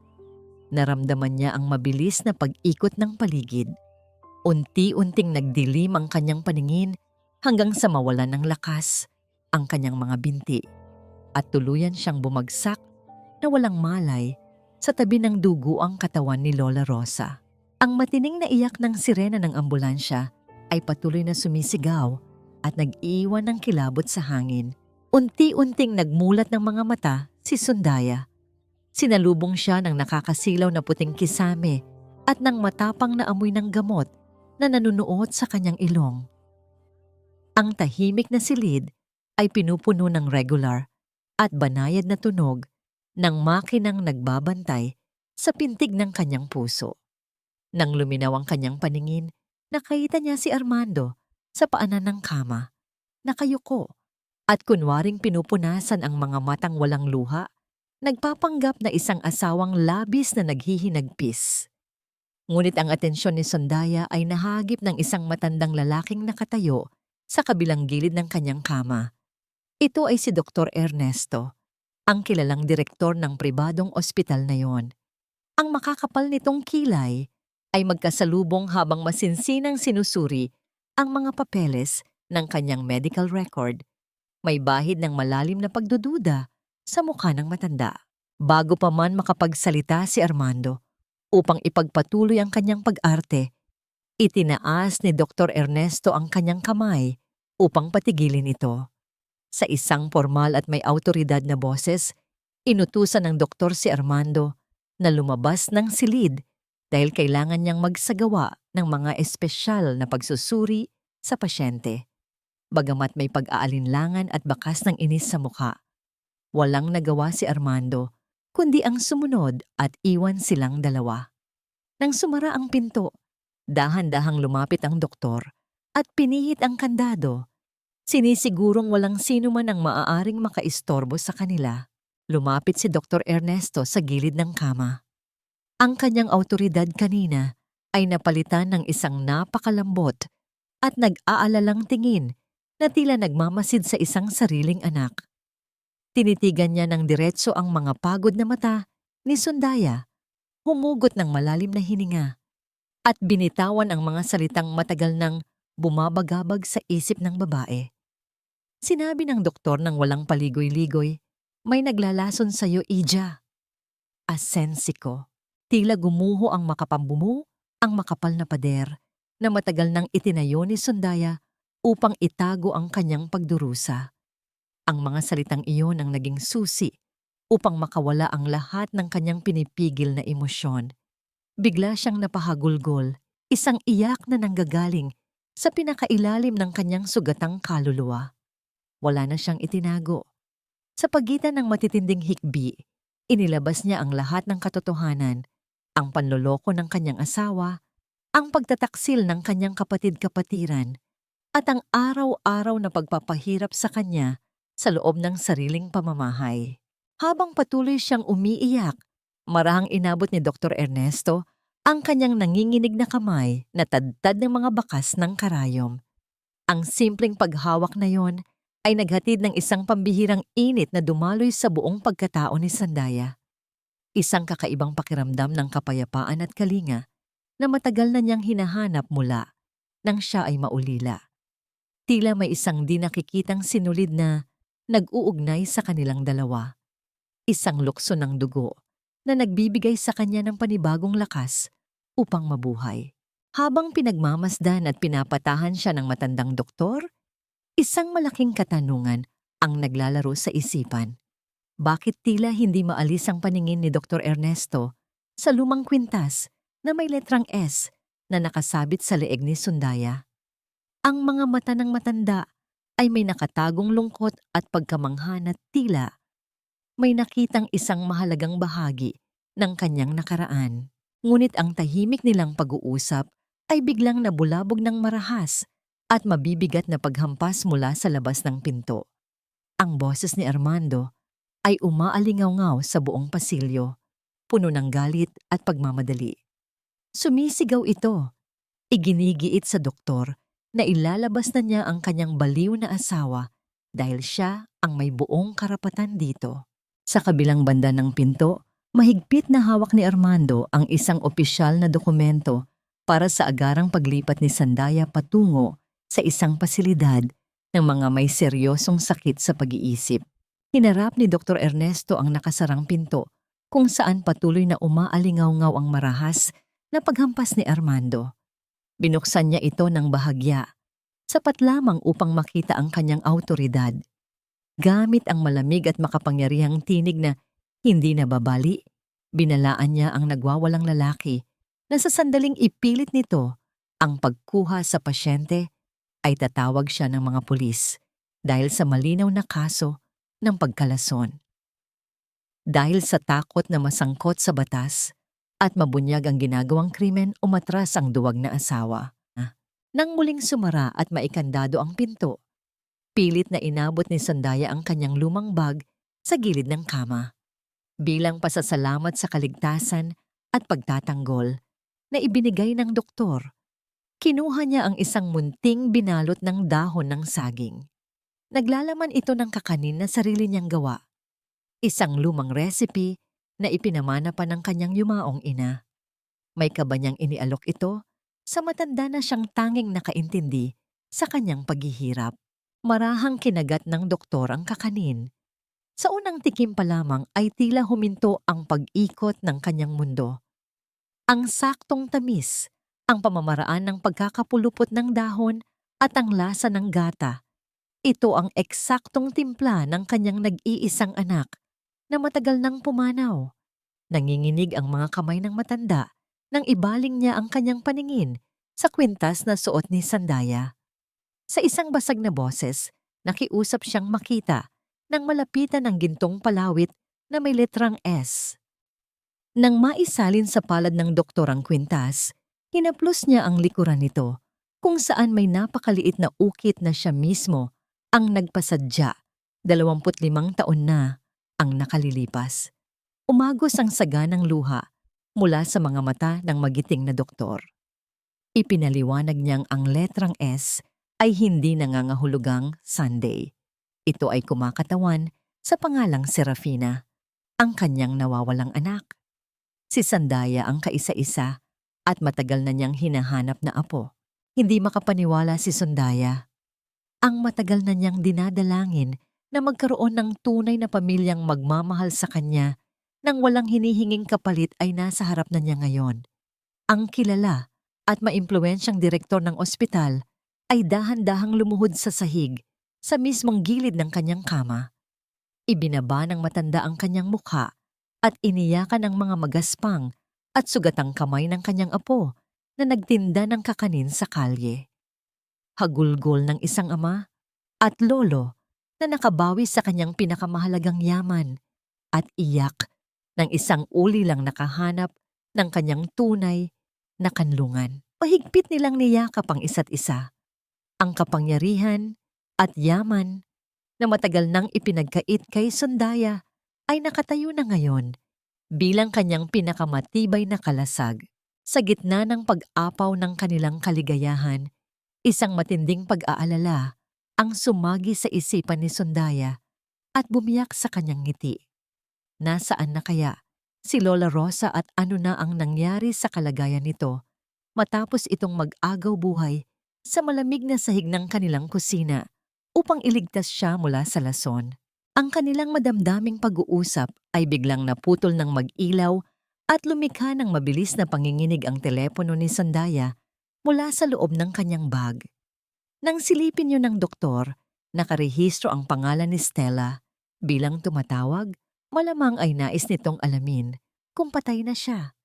Naramdaman niya ang mabilis na pag-ikot ng paligid. Unti-unting nagdilim ang kanyang paningin hanggang sa mawalan ng lakas ang kanyang mga binti at tuluyan siyang bumagsak na walang malay sa tabi ng dugo ang katawan ni Lola Rosa. Ang matining na iyak ng sirena ng ambulansya ay patuloy na sumisigaw at nag-iwan ng kilabot sa hangin. Unti-unting nagmulat ng mga mata si Sundaya. Sinalubong siya ng nakakasilaw na puting kisame at ng matapang na amoy ng gamot na nanunuot sa kanyang ilong. Ang tahimik na silid ay pinupuno ng regular at banayad na tunog ng makinang nagbabantay sa pintig ng kanyang puso. Nang luminaw ang kanyang paningin, nakita niya si Armando sa paanan ng kama, nakayuko at kunwaring pinupunasan ang mga matang walang luha, nagpapanggap na isang asawang labis na naghihinagpis. Ngunit ang atensyon ni Sundaya ay nahagip ng isang matandang lalaking nakatayo sa kabilang gilid ng kanyang kama. Ito ay si Dr. Ernesto, ang kilalang direktor ng pribadong ospital na yon. Ang makakapal nitong kilay ay magkasalubong habang masinsinang sinusuri ang mga papeles ng kanyang medical record. May bahid ng malalim na pagdududa sa mukha ng matanda. Bago pa man makapagsalita si Armando upang ipagpatuloy ang kanyang pag-arte, itinaas ni Dr. Ernesto ang kanyang kamay upang patigilin ito. Sa isang formal at may awtoridad na boses, inutusan ng doktor si Armando na lumabas ng silid dahil kailangan niyang magsagawa ng mga espesyal na pagsusuri sa pasyente. Bagamat may pag-aalinlangan at bakas ng inis sa mukha, walang nagawa si Armando kundi ang sumunod at iwan silang dalawa. Nang sumara ang pinto, dahan-dahang lumapit ang doktor at pinihit ang kandado. Sinisigurong walang sino man ang maaaring makaistorbo sa kanila. Lumapit si Dr. Ernesto sa gilid ng kama. Ang kanyang awtoridad kanina ay napalitan ng isang napakalambot at nag-aalalang tingin na tila nagmamasid sa isang sariling anak. Tinitigan niya ng diretso ang mga pagod na mata ni Sundaya, humugot ng malalim na hininga, at binitawan ang mga salitang matagal nang bumabagabag sa isip ng babae. Sinabi ng doktor ng walang paligoy-ligoy, "May naglalason sa'yo, Ija." Asensiko. Tila gumuho ang ang makapal na pader na matagal nang itinayo ni Sundaya upang itago ang kanyang pagdurusa. Ang mga salitang iyon ang naging susi upang makawala ang lahat ng kanyang pinipigil na emosyon. Bigla siyang napahagulgol, isang iyak na nanggagaling sa pinakailalim ng kanyang sugatang kaluluwa. Wala na siyang itinago. Sa pagitan ng matitinding hikbi, inilabas niya ang lahat ng katotohanan, ang panloloko ng kanyang asawa, ang pagtataksil ng kanyang kapatid-kapatiran, at ang araw-araw na pagpapahirap sa kanya sa loob ng sariling pamamahay. Habang patuloy siyang umiiyak, marahang inabot ni Dr. Ernesto ang kanyang nanginginig na kamay na tadtad ng mga bakas ng karayom. Ang simpleng paghawak na yon ay naghatid ng isang pambihirang init na dumaloy sa buong pagkatao ni Sandaya. Isang kakaibang pakiramdam ng kapayapaan at kalinga na matagal na niyang hinahanap mula nang siya ay maulila. Tila may isang di nakikitang sinulid na nag-uugnay sa kanilang dalawa. Isang lukso ng dugo na nagbibigay sa kanya ng panibagong lakas upang mabuhay. Habang pinagmamasdan at pinapatahan siya ng matandang doktor, isang malaking katanungan ang naglalaro sa isipan. Bakit tila hindi maalis ang paningin ni Dr. Ernesto sa lumang kwintas na may letrang S na nakasabit sa leeg ni Sundaya? Ang mga mata ng matanda ay may nakatagong lungkot at pagkamangha na tila may nakitang isang mahalagang bahagi ng kanyang nakaraan. Ngunit ang tahimik nilang pag-uusap ay biglang nabulabog ng marahas at mabibigat na paghampas mula sa labas ng pinto. Ang boses ni Armando ay umaalingaw-ngaw sa buong pasilyo, puno ng galit at pagmamadali. Sumisigaw ito, iginigiit sa doktor na ilalabas na niya ang kanyang baliw na asawa dahil siya ang may buong karapatan dito. Sa kabilang banda ng pinto, mahigpit na hawak ni Armando ang isang opisyal na dokumento para sa agarang paglipat ni Sandaya patungo sa isang pasilidad ng mga may seryosong sakit sa pag-iisip. Hinarap ni Dr. Ernesto ang nakasarang pinto kung saan patuloy na umaalingaw-ngaw ang marahas na paghampas ni Armando. Binuksan niya ito ng bahagya, sapat lamang upang makita ang kanyang awtoridad. Gamit ang malamig at makapangyarihang tinig na hindi nababali, binalaan niya ang nagwawalang lalaki na sa sandaling ipilit nito ang pagkuha sa pasyente ay tatawag siya ng mga pulis dahil sa malinaw na kaso ng pagkalason. Dahil sa takot na masangkot sa batas at mabunyag ang ginagawang krimen, umatras ang duwag na asawa. Nang muling sumara at maikandado ang pinto, pilit na inabot ni Sandaya ang kanyang lumang bag sa gilid ng kama. Bilang pasasalamat sa kaligtasan at pagtatanggol na ibinigay ng doktor, kinuha niya ang isang munting binalot ng dahon ng saging. Naglalaman ito ng kakanin na sarili niyang gawa. Isang lumang recipe na ipinamana pa ng kanyang yumaong ina. May kaba niyang inialok ito sa matanda na siyang tanging nakaintindi sa kanyang paghihirap. Marahang kinagat ng doktor ang kakanin. Sa unang tikim pa lamang ay tila huminto ang pag-ikot ng kanyang mundo. Ang saktong tamis, ang pamamaraan ng pagkakapulupot ng dahon at ang lasa ng gata, Ito ang eksaktong timpla ng kanyang nag-iisang anak na matagal nang pumanaw. Nanginginig ang mga kamay ng matanda nang ibaling niya ang kanyang paningin sa kwintas na suot ni Sandaya. Sa isang basag na boses, nakiusap siyang makita nang malapitan ng gintong palawit na may letrang S. Nang maisalin sa palad ng doktor ang kwintas, hinaplos niya ang likuran nito kung saan may napakaliit na ukit na siya mismo ang nagpasadya. 25 taon na ang nakalilipas. Umagos ang saganang luha mula sa mga mata ng magiting na doktor. Ipinaliwanag niyang ang letrang S ay hindi nangangahulugang Sunday. Ito ay kumakatawan sa pangalang Serafina, ang kanyang nawawalang anak. Si Sandaya ang kaisa-isa at matagal na niyang hinahanap na apo. Hindi makapaniwala si Sandaya. Ang matagal na niyang dinadalangin na magkaroon ng tunay na pamilyang magmamahal sa kanya nang walang hinihinging kapalit ay nasa harap na niya ngayon. Ang kilala at maimpluwensyang direktor ng ospital ay dahan-dahang lumuhod sa sahig sa mismong gilid ng kanyang kama. Ibinaba ng matanda ang kanyang mukha at iniyakan ang mga magaspang at sugatang kamay ng kanyang apo na nagtinda ng kakanin sa kalye. Hagulgol ng isang ama at lolo na nakabawi sa kanyang pinakamahalagang yaman at iyak ng isang uli lang nakahanap ng kanyang tunay na kanlungan. Mahigpit nilang niyakap ang isa't isa. Ang kapangyarihan at yaman na matagal nang ipinagkait kay Sandaya ay nakatayo na ngayon bilang kanyang pinakamatibay na kalasag. Sa gitna ng pag-apaw ng kanilang kaligayahan, isang matinding pag-aalala ang sumagi sa isipan ni Sandaya at bumiyak sa kanyang ngiti. Nasaan na kaya si Lola Rosa at ano na ang nangyari sa kalagayan nito matapos itong mag-agaw buhay sa malamig na sahig ng kanilang kusina upang iligtas siya mula sa lason? Ang kanilang madamdaming pag-uusap ay biglang naputol ng mag-ilaw at lumikha ng mabilis na panginginig ang telepono ni Sandaya mula sa loob ng kanyang bag. Nang silipin yun ng doktor, nakarehistro ang pangalan ni Stella. Bilang tumatawag, malamang ay nais nitong alamin kung patay na siya.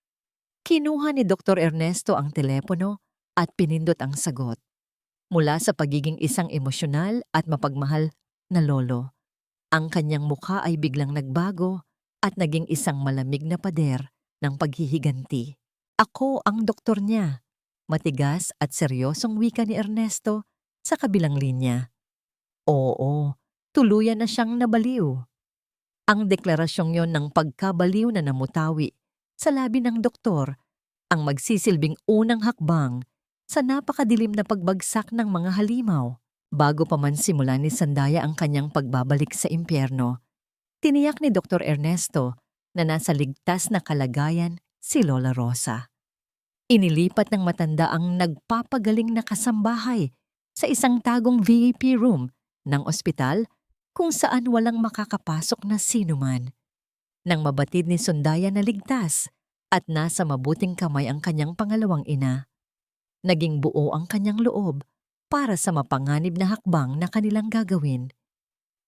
Kinuha ni Dr. Ernesto ang telepono at pinindot ang sagot. Mula sa pagiging isang emosyonal at mapagmahal na lolo, ang kanyang mukha ay biglang nagbago at naging isang malamig na pader ng paghihiganti. Ako ang doktor niya. Matigas at seryosong wika ni Ernesto sa kabilang linya. Oo, tuluyan na siyang nabaliw. Ang deklarasyong yon ng pagkabaliw na namutawi sa labi ng doktor ang magsisilbing unang hakbang sa napakadilim na pagbagsak ng mga halimaw. Bago pa man simula ni Sandaya ang kanyang pagbabalik sa impyerno, tiniyak ni Dr. Ernesto na nasa ligtas na kalagayan si Lola Rosa. Inilipat ng matanda ang nagpapagaling na kasambahay sa isang tagong VIP room ng ospital kung saan walang makakapasok na sinuman. Nang mabatid ni Sandaya na ligtas at nasa mabuting kamay ang kanyang pangalawang ina, naging buo ang kanyang loob para sa mapanganib na hakbang na kanilang gagawin.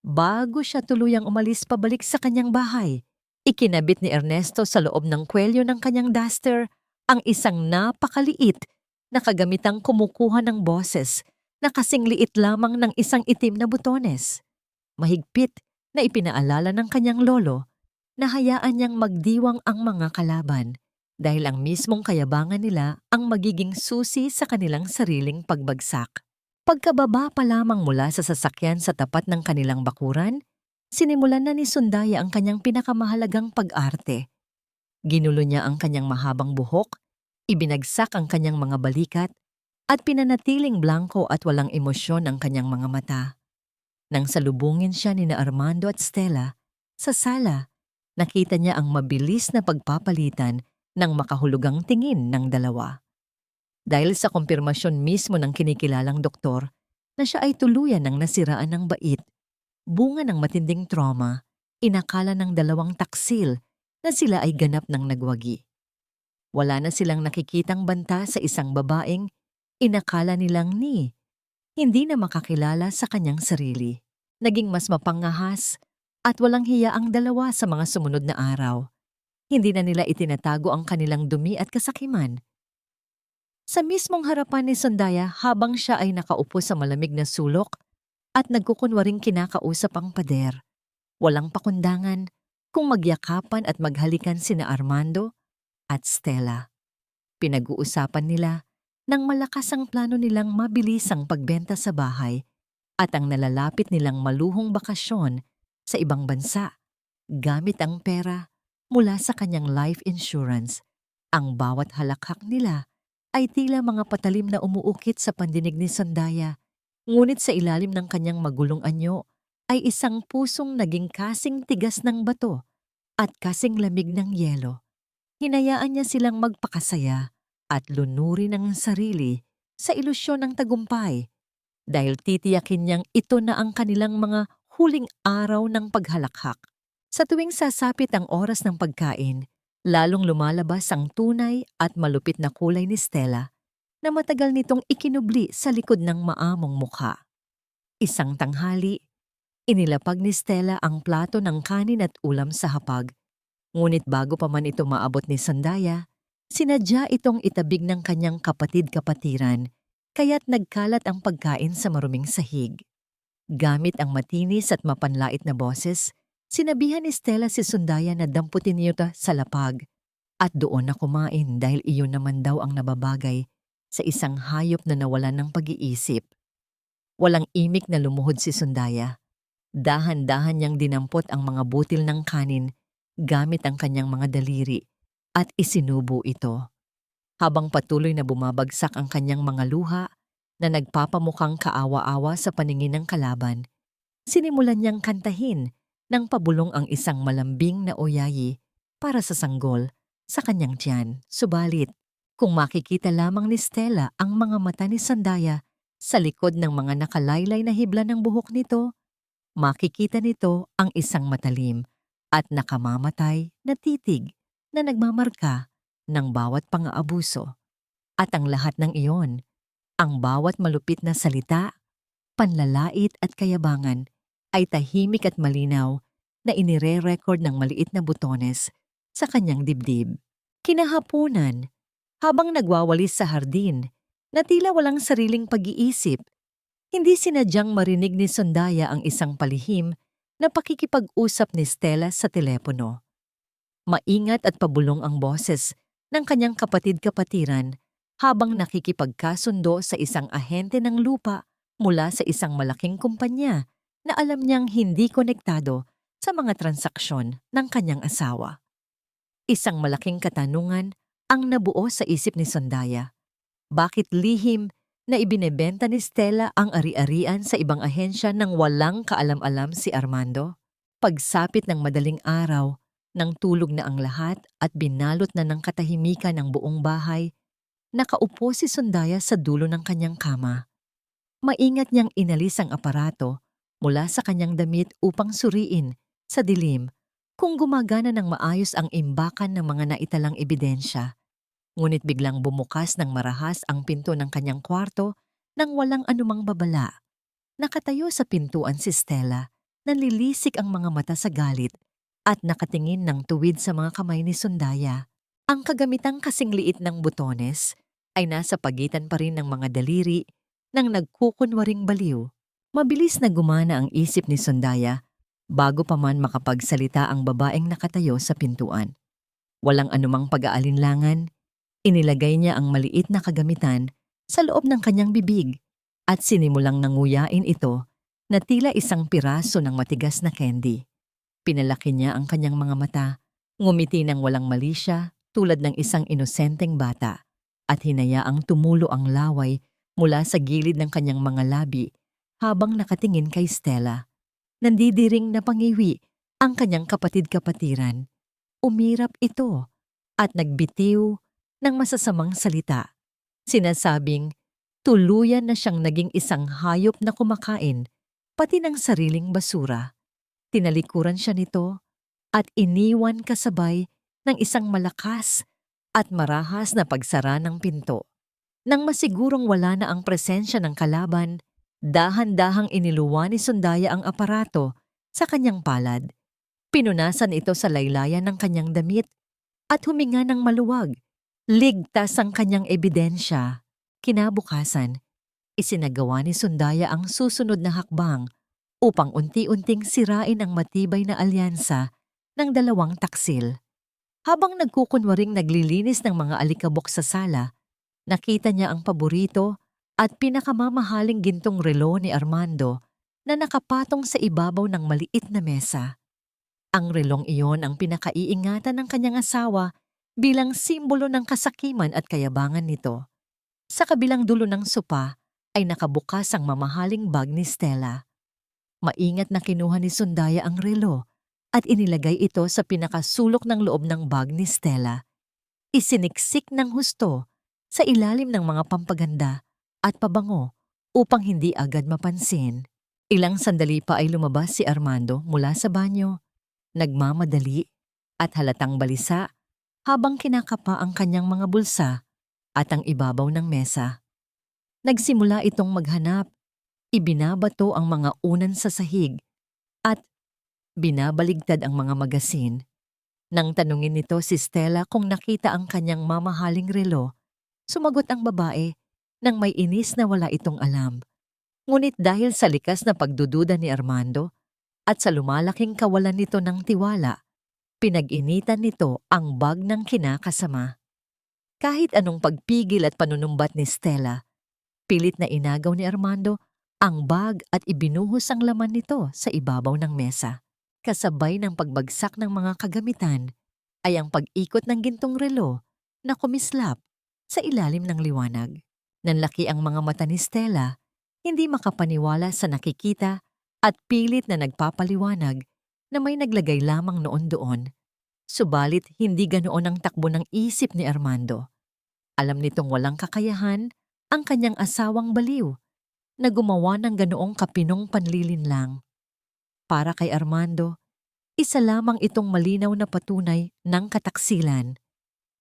Bago siya tuluyang umalis pabalik sa kanyang bahay, ikinabit ni Ernesto sa loob ng kwelyo ng kanyang duster ang isang napakaliit na kagamitang kumukuha ng boses na kasing liit lamang ng isang itim na butones. Mahigpit na ipinaalala ng kanyang lolo na hayaan niyang magdiwang ang mga kalaban dahil ang mismong kayabangan nila ang magiging susi sa kanilang sariling pagbagsak. Pagkababa pa lamang mula sa sasakyan sa tapat ng kanilang bakuran, sinimulan na ni Sandaya ang kanyang pinakamahalagang pag-arte. Ginulo niya ang kanyang mahabang buhok, ibinagsak ang kanyang mga balikat, at pinanatiling blanko at walang emosyon ang kanyang mga mata. Nang salubungin siya ni Armando at Stella sa sala, nakita niya ang mabilis na pagpapalitan ng makahulugang tingin ng dalawa. Dahil sa kumpirmasyon mismo ng kinikilalang doktor na siya ay tuluyan ng nasiraan ng bait, bunga ng matinding trauma, inakala ng dalawang taksil na sila ay ganap ng nagwagi. Wala na silang nakikitang banta sa isang babaeng inakala nilang Hindi na makakilala sa kanyang sarili. Naging mas mapangahas at walang hiya ang dalawa sa mga sumunod na araw. Hindi na nila itinatago ang kanilang dumi at kasakiman. Sa mismong harapan ni Sandaya habang siya ay nakaupo sa malamig na sulok at nagkukunwaring kinakausap ang pader. Walang pakundangan kung magyakapan at maghalikan sina Armando at Stella. Pinag-uusapan nila nang malakas ang plano nilang mabilis ang pagbenta sa bahay at ang nalalapit nilang maluhong bakasyon sa ibang bansa gamit ang pera mula sa kanyang life insurance. Ang bawat halakhak nila ay tila mga patalim na umuukit sa pandinig ni Sandaya, ngunit sa ilalim ng kanyang magulong anyo ay isang pusong naging kasing tigas ng bato at kasing lamig ng yelo. Hinayaan niya silang magpakasaya at lunurin ang sarili sa ilusyon ng tagumpay dahil titiyakin niyang ito na ang kanilang mga huling araw ng paghalakhak. Sa tuwing sasapit ang oras ng pagkain, lalong lumalabas ang tunay at malupit na kulay ni Stella na matagal nitong ikinubli sa likod ng maamong mukha. Isang tanghali, inilapag ni Stella ang plato ng kanin at ulam sa hapag. Ngunit bago pa man ito maabot ni Sandaya, sinadya itong itabig ng kanyang kapatid-kapatiran, kaya't nagkalat ang pagkain sa maruming sahig. Gamit ang matinis at mapanlait na boses, sinabihan ni Stella si Sandaya na damputin niyo sa lapag at doon na kumain dahil iyon naman daw ang nababagay sa isang hayop na nawalan ng pag-iisip. Walang imik na lumuhod si Sandaya. Dahan-dahan niyang dinampot ang mga butil ng kanin gamit ang kanyang mga daliri at isinubo ito. Habang patuloy na bumabagsak ang kanyang mga luha na nagpapamukhang kaawa-awa sa paningin ng kalaban, sinimulan niyang kantahin ng pabulong ang isang malambing na oyayi para sa sanggol sa kanyang tiyan. Subalit, kung makikita lamang ni Stella ang mga mata ni Sandaya sa likod ng mga nakalaylay na hibla ng buhok nito, makikita nito ang isang matalim at nakamamatay na titig na nagmamarka ng bawat pang-aabuso. At ang lahat ng iyon, ang bawat malupit na salita, panlalait at kayabangan ay tahimik at malinaw na inire-record ng maliit na butones sa kanyang dibdib. Kinahaponan, habang nagwawalis sa hardin, na tila walang sariling pag-iisip, hindi sinadyang marinig ni Sandaya ang isang palihim na pakikipag-usap ni Stella sa telepono. Maingat at pabulong ang boses ng kanyang kapatid-kapatiran habang nakikipagkasundo sa isang ahente ng lupa mula sa isang malaking kumpanya na alam niyang hindi konektado sa mga transaksyon ng kanyang asawa. Isang malaking katanungan ang nabuo sa isip ni Sandaya. Bakit lihim na ibinebenta ni Stella ang ari-arian sa ibang ahensya nang walang kaalam-alam si Armando? Pagsapit ng madaling araw, nang tulog na ang lahat at binalot na ng katahimikan ang buong bahay, nakaupo si Sandaya sa dulo ng kanyang kama. Maingat niyang inalis ang aparato mula sa kanyang damit upang suriin sa dilim kung gumagana ng maayos ang imbakan ng mga naitalang ebidensya. Ngunit biglang bumukas ng marahas ang pinto ng kanyang kwarto nang walang anumang babala. Nakatayo sa pintuan si Stella, nanlilisik ang mga mata sa galit at nakatingin ng tuwid sa mga kamay ni Sandaya. Ang kagamitang kasing liit ng butones ay nasa pagitan pa rin ng mga daliri nang nagkukunwaring baliw. Mabilis na gumana ang isip ni Sandaya bago pa man makapagsalita ang babaeng nakatayo sa pintuan. Walang anumang pag-aalinlangan, inilagay niya ang maliit na kagamitan sa loob ng kanyang bibig at sinimulang nanguyain ito na tila isang piraso ng matigas na candy. Pinalaki niya ang kanyang mga mata, ngumiti ng walang malisya tulad ng isang inosenteng bata at hinayaang tumulo ang laway mula sa gilid ng kanyang mga labi habang nakatingin kay Stella. Nandidiring na pangiwi ang kanyang kapatid-kapatiran. Umirap ito at nagbitiw ng masasamang salita. Sinasabing tuluyan na siyang naging isang hayop na kumakain pati ng sariling basura. Tinalikuran siya nito at iniwan kasabay ng isang malakas at marahas na pagsara ng pinto. Nang masigurong wala na ang presensya ng kalaban, Dahan-dahang iniluwa ni Sundaya ang aparato sa kanyang palad. Pinunasan ito sa laylayan ng kanyang damit at huminga ng maluwag. Ligtas ang kanyang ebidensya. Kinabukasan, isinagawa ni Sundaya ang susunod na hakbang upang unti-unting sirain ang matibay na alyansa ng dalawang taksil. Habang nagkukunwaring naglilinis ng mga alikabok sa sala, nakita niya ang paborito at pinakamamahaling gintong relo ni Armando na nakapatong sa ibabaw ng maliit na mesa. Ang relong iyon ang pinakaiingatan ng kanyang asawa bilang simbolo ng kasakiman at kayabangan nito. Sa kabilang dulo ng sopa ay nakabukas ang mamahaling bag ni Stella. Maingat na kinuha ni Sundaya ang relo at inilagay ito sa pinakasulok ng loob ng bag ni Stella. Isiniksik ng husto sa ilalim ng mga pampaganda at pabango upang hindi agad mapansin. Ilang sandali pa ay lumabas si Armando mula sa banyo. Nagmamadali at halatang balisa habang kinakapa ang kanyang mga bulsa at ang ibabaw ng mesa. Nagsimula itong maghanap, ibinabato ang mga unan sa sahig at binabaligtad ang mga magasin. Nang tanungin nito si Stella kung nakita ang kanyang mamahaling relo, sumagot ang babae nang may inis na wala itong alam. Ngunit dahil sa likas na pagdududa ni Armando at sa lumalaking kawalan nito ng tiwala, pinag-initan nito ang bag ng kinakasama. Kahit anong pagpigil at panunumbat ni Stella, pilit na inagaw ni Armando ang bag at ibinuhos ang laman nito sa ibabaw ng mesa. Kasabay ng pagbagsak ng mga kagamitan ay ang pag-ikot ng gintong relo na kumislap sa ilalim ng liwanag. Nanlaki ang mga mata ni Stella, hindi makapaniwala sa nakikita at pilit na nagpapaliwanag na may naglagay lamang noon doon. Subalit hindi ganoon ang takbo ng isip ni Armando. Alam nitong walang kakayahan ang kanyang asawang baliw na gumawa ng ganoong kapinong panlilinlang. Para kay Armando, isa lamang itong malinaw na patunay ng kataksilan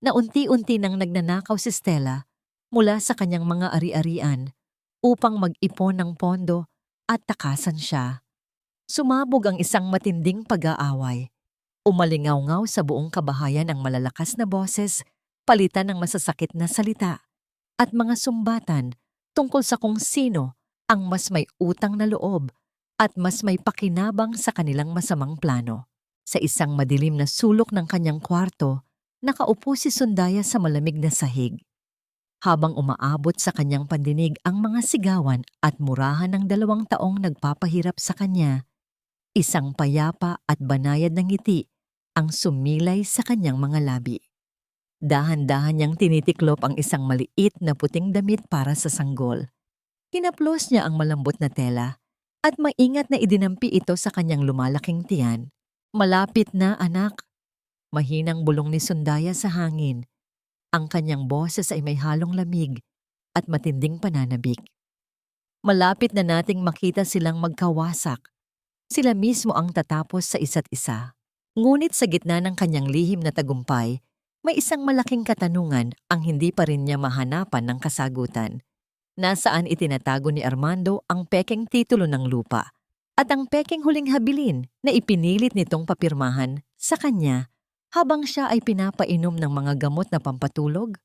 na unti-unti nang nagnanakaw si Stella mula sa kanyang mga ari-arian upang mag-ipon ng pondo at takasan siya. Sumabog ang isang matinding pag-aaway. Umalingaw-ngaw sa buong kabahayan ang malalakas na boses, palitan ng masasakit na salita at mga sumbatan tungkol sa kung sino ang mas may utang na loob at mas may pakinabang sa kanilang masamang plano. Sa isang madilim na sulok ng kanyang kwarto, nakaupo si Sundaya sa malamig na sahig. Habang umaabot sa kanyang pandinig ang mga sigawan at murahan ng 2 taong nagpapahirap sa kanya, isang payapa at banayad na ngiti ang sumilay sa kanyang mga labi. Dahan-dahan niyang tinitiklop ang isang maliit na puting damit para sa sanggol. Hinaplos niya ang malambot na tela at maingat na idinampi ito sa kanyang lumalaking tiyan. Malapit na, anak. Mahinang bulong ni Sundaya sa hangin. Ang kanyang boses ay may halong lamig at matinding pananabik. Malapit na nating makita silang magkawasak. Sila mismo ang tatapos sa isa't isa. Ngunit sa gitna ng kanyang lihim na tagumpay, may isang malaking katanungan ang hindi pa rin niya mahanapan ng kasagutan. Nasaan itinatago ni Armando ang pekeng titulo ng lupa at ang pekeng huling habilin na ipinilit nitong papirmahan sa kanya habang siya ay pinapainom ng mga gamot na pampatulog?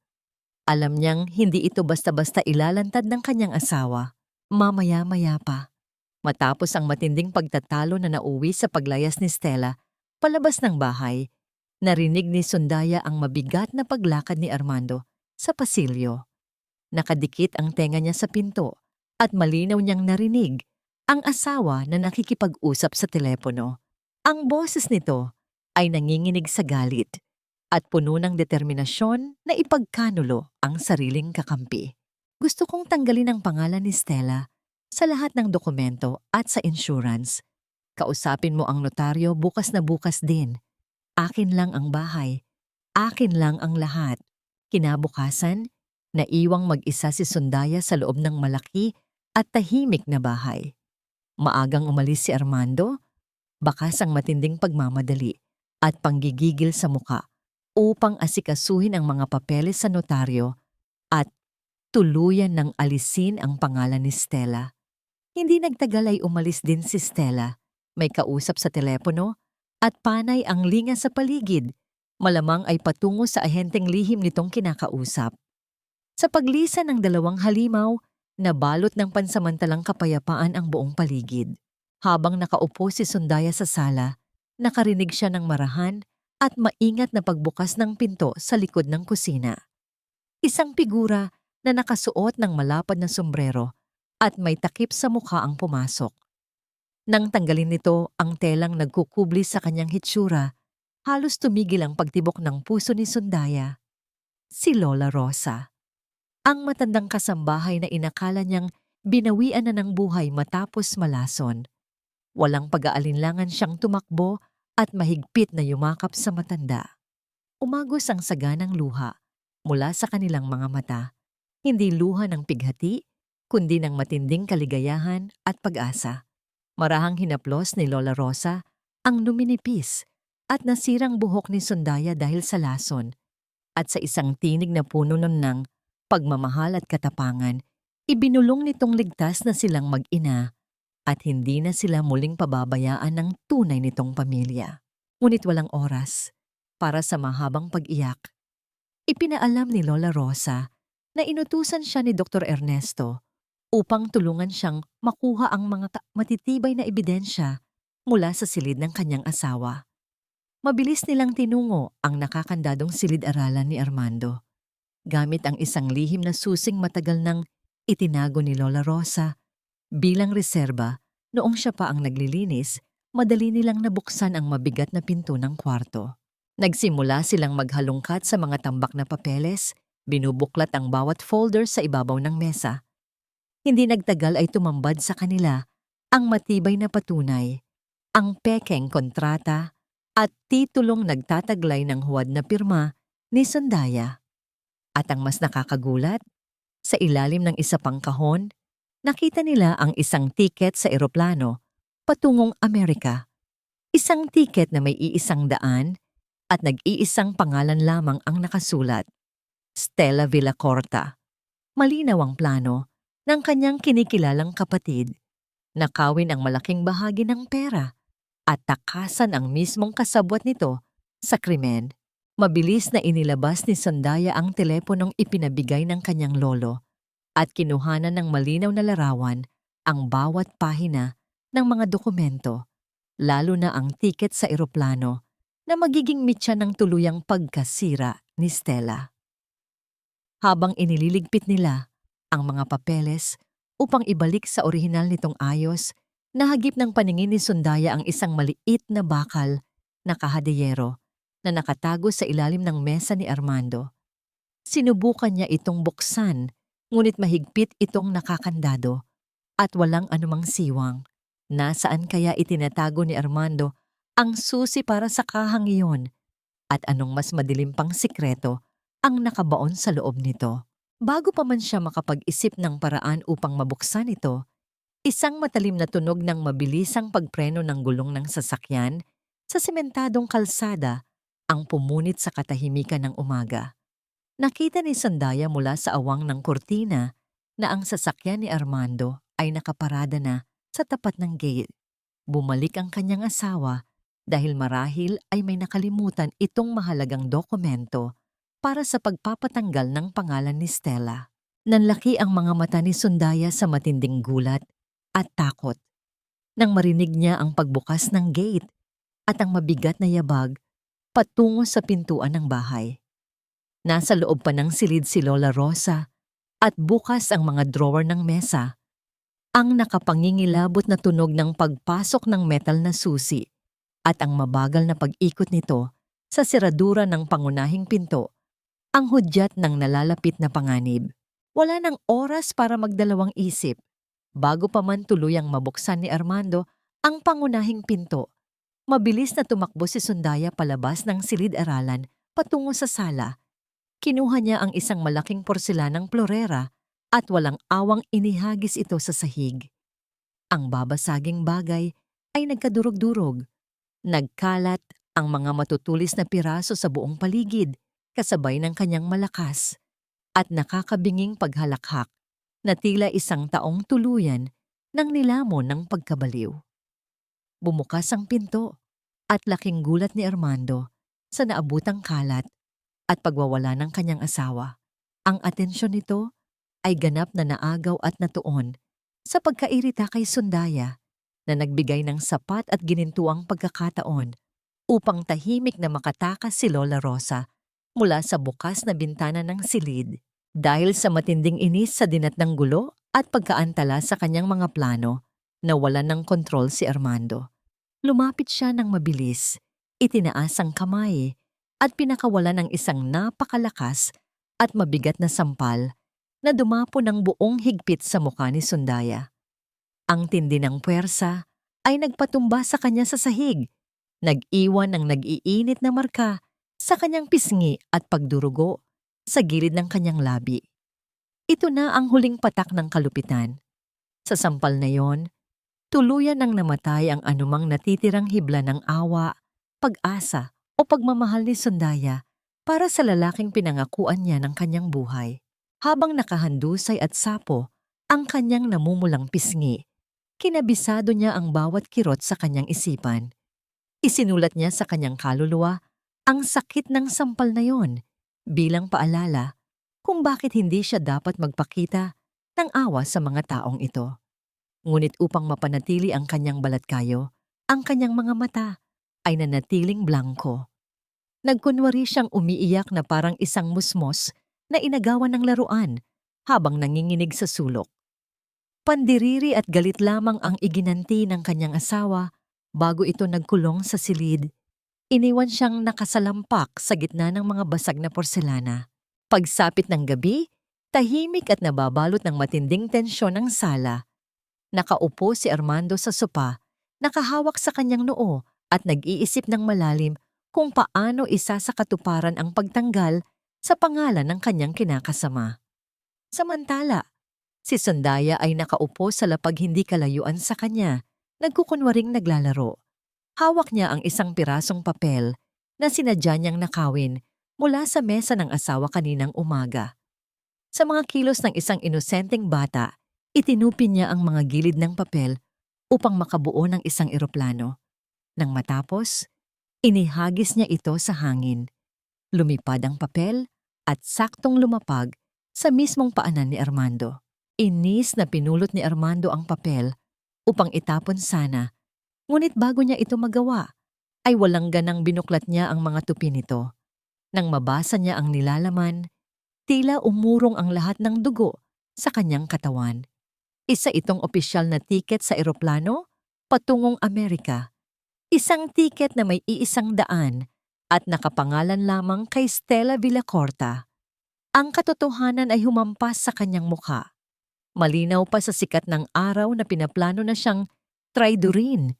Alam niyang hindi ito basta-basta ilalantad ng kanyang asawa. Mamaya-maya pa. Matapos ang matinding pagtatalo na nauwi sa paglayas ni Stella, palabas ng bahay, narinig ni Sundaya ang mabigat na paglakad ni Armando sa pasilyo. Nakadikit ang tenga niya sa pinto at malinaw niyang narinig ang asawa na nakikipag-usap sa telepono. Ang boses nito ay nanginginig sa galit at puno ng determinasyon na ipagkanulo ang sariling kakampi. Gusto kong tanggalin ang pangalan ni Stella sa lahat ng dokumento at sa insurance. Kausapin mo ang notaryo bukas na bukas din. Akin lang ang bahay. Akin lang ang lahat. Kinabukasan, naiwang mag-isa si Sundaya sa loob ng malaki at tahimik na bahay. Maagang umalis si Armando, bakas ang matinding pagmamadali at panggigigil sa muka upang asikasuhin ang mga papeles sa notaryo at tuluyan ng alisin ang pangalan ni Stella. Hindi nagtagal ay umalis din si Stella. May kausap sa telepono at panay ang linga sa paligid. Malamang ay patungo sa ahenteng lihim nitong kinakausap. Sa paglisan ng dalawang halimaw, nabalot ng pansamantalang kapayapaan ang buong paligid. Habang nakaupo si Sundaya sa sala, nakarinig siya ng marahan at maingat na pagbukas ng pinto sa likod ng kusina. Isang figura na nakasuot ng malapad na sombrero at may takip sa mukha ang pumasok. Nang tanggalin nito ang telang nagkukubli sa kanyang hitsura, halos tumigil ang pagtibok ng puso ni Sundaya. Si Lola Rosa. Ang matandang kasambahay na inakala niyang binawian na ng buhay matapos malason. Walang pag-aalinlangan siyang tumakbo at mahigpit na yumakap sa matanda. Umagos ang saganang luha mula sa kanilang mga mata. Hindi luha ng pighati, kundi ng matinding kaligayahan at pag-asa. Marahang hinaplos ni Lola Rosa ang numinipis at nasirang buhok ni Sundaya dahil sa lason. At sa isang tinig na puno nun ng pagmamahal at katapangan, ibinulong nitong ligtas na silang mag-ina at hindi na sila muling pababayaan ng tunay nitong pamilya. Ngunit walang oras para sa mahabang pag-iyak. Ipinaalam ni Lola Rosa na inutusan siya ni Dr. Ernesto upang tulungan siyang makuha ang mga matitibay na ebidensya mula sa silid ng kanyang asawa. Mabilis nilang tinungo ang nakakandadong silid-aralan ni Armando. Gamit ang isang lihim na susing matagal nang itinago ni Lola Rosa bilang reserba noong siya pa ang naglilinis, madali nilang nabuksan ang mabigat na pinto ng kwarto. Nagsimula silang maghalungkat sa mga tambak na papeles, binubuklat ang bawat folder sa ibabaw ng mesa. Hindi nagtagal ay tumambad sa kanila ang matibay na patunay, ang pekeng kontrata at titulong nagtataglay ng huwad na pirma ni Sundaya. At ang mas nakakagulat, sa ilalim ng isa pang kahon, nakita nila ang isang tiket sa eroplano patungong Amerika. Isang tiket na may iisang daan at nag-iisang pangalan lamang ang nakasulat, Stella Villacorta. Malinaw ang plano ng kanyang kinikilalang kapatid, nakawin ang malaking bahagi ng pera at takasan ang mismong kasabwat nito sa krimen. Mabilis na inilabas ni Sundaya ang teleponong ipinabigay ng kanyang lolo at kinuhanan ng malinaw na larawan ang bawat pahina ng mga dokumento, lalo na ang tiket sa eroplano na magiging mitya ng tuluyang pagkasira ni Stella. Habang inililigpit nila ang mga papeles upang ibalik sa orihinal nitong ayos, nahagip ng paningin ni Sundaya ang isang maliit na bakal na kahadiyero na nakatago sa ilalim ng mesa ni Armando. Sinubukan niya itong buksan, ngunit mahigpit itong nakakandado at walang anumang siwang. Nasaan kaya itinatago ni Armando ang susi para sa kahang iyon at anong mas madilim pang sikreto ang nakabaon sa loob nito? Bago pa man siya makapag-isip ng paraan upang mabuksan ito, isang matalim na tunog ng mabilisang pagpreno ng gulong ng sasakyan sa sementadong kalsada ang pumunit sa katahimikan ng umaga. Nakita ni Sundaya mula sa awang ng kurtina na ang sasakyan ni Armando ay nakaparada na sa tapat ng gate. Bumalik ang kanyang asawa dahil marahil ay may nakalimutan itong mahalagang dokumento para sa pagpapatanggal ng pangalan ni Stella. Nanlaki ang mga mata ni Sundaya sa matinding gulat at takot nang marinig niya ang pagbukas ng gate at ang mabigat na yabag patungo sa pintuan ng bahay. Nasa loob pa ng silid si Lola Rosa at bukas ang mga drawer ng mesa. Ang nakapangingilabot na tunog ng pagpasok ng metal na susi at ang mabagal na pag-ikot nito sa siradura ng pangunahing pinto ang hudyat ng nalalapit na panganib. Wala nang oras para magdalawang isip. Bago pa man tuluyang mabuksan ni Armando ang pangunahing pinto, mabilis na tumakbo si Sundaya palabas ng silid-aralan patungo sa sala. Kinuha niya ang isang malaking porselanang plorera at walang awang inihagis ito sa sahig. Ang babasaging bagay ay nagkadurog-durog. Nagkalat ang mga matutulis na piraso sa buong paligid, kasabay ng kanyang malakas at nakakabinging paghalakhak na tila isang taong tuluyan ng nilamon ng pagkabaliw. Bumukas ang pinto at laking gulat ni Armando sa naabutang kalat at pagwawala ng kanyang asawa. Ang atensyon nito ay ganap na naagaw at natuon sa pagkairita kay Sundaya na nagbigay ng sapat at ginintuang pagkakataon upang tahimik na makatakas si Lola Rosa mula sa bukas na bintana ng silid. Dahil sa matinding inis sa dinatnang gulo at pagkaantala sa kanyang mga plano, nawalan ng kontrol si Armando. Lumapit siya ng mabilis, itinaas ang kamay at pinakawalan ng isang napakalakas at mabigat na sampal na dumapo ng buong higpit sa mukha ni Sundaya. Ang tindi ng puwersa ay nagpatumba sa kanya sa sahig, nag-iwan ng nag-iinit na marka sa kanyang pisngi at pagdurugo sa gilid ng kanyang labi. Ito na ang huling patak ng kalupitan. Sa sampal na yon, tuluyan nang namatay ang anumang natitirang hibla ng awa, pag-asa o pagmamahal ni Sundaya para sa lalaking pinangakuan niya ng kanyang buhay. Habang nakahandusay at sapo ang kanyang namumulang pisngi, kinabisado niya ang bawat kirot sa kanyang isipan. Isinulat niya sa kanyang kaluluwa ang sakit ng sampal na yon bilang paalala kung bakit hindi siya dapat magpakita ng awa sa mga taong ito. Ngunit upang mapanatili ang kanyang balatkayo, ang kanyang mga mata ay nanatiling blanko. Nagkunwari siyang umiiyak na parang isang musmos na inagawan ng laruan habang nanginginig sa sulok. Pandiriri at galit lamang ang iginanti ng kanyang asawa bago ito nagkulong sa silid. Iniwan siyang nakasalampak sa gitna ng mga basag na porselana. Pagsapit ng gabi, tahimik at nababalot ng matinding tensyon ang sala. Nakaupo si Armando sa sopa, nakahawak sa kanyang noo at nag-iisip ng malalim kung paano isa sa katuparan ang pagtanggal sa pangalan ng kanyang kinakasama. Samantala, si Sundaya ay nakaupo sa lapag hindi kalayuan sa kanya, nagkukunwaring naglalaro. Hawak niya ang isang pirasong papel na sinadya niyang nakawin mula sa mesa ng asawa kaninang umaga. Sa mga kilos ng isang inosenteng bata, itinupin niya ang mga gilid ng papel upang makabuo ng isang eroplano. Nang matapos, inihagis niya ito sa hangin. Lumipad ang papel at saktong lumapag sa mismong paanan ni Armando. Inis na pinulot ni Armando ang papel upang itapon sana. Ngunit bago niya ito magawa, ay walang ganang binuklat niya ang mga tupi nito. Nang mabasa niya ang nilalaman, tila umurong ang lahat ng dugo sa kanyang katawan. Isa itong opisyal na tiket sa eroplano patungong Amerika. Isang tiket na may 100 at nakapangalan lamang kay Stella Villacorta. Ang katotohanan ay humampas sa kanyang mukha. Malinaw pa sa sikat ng araw na pinaplano na siyang traidorin,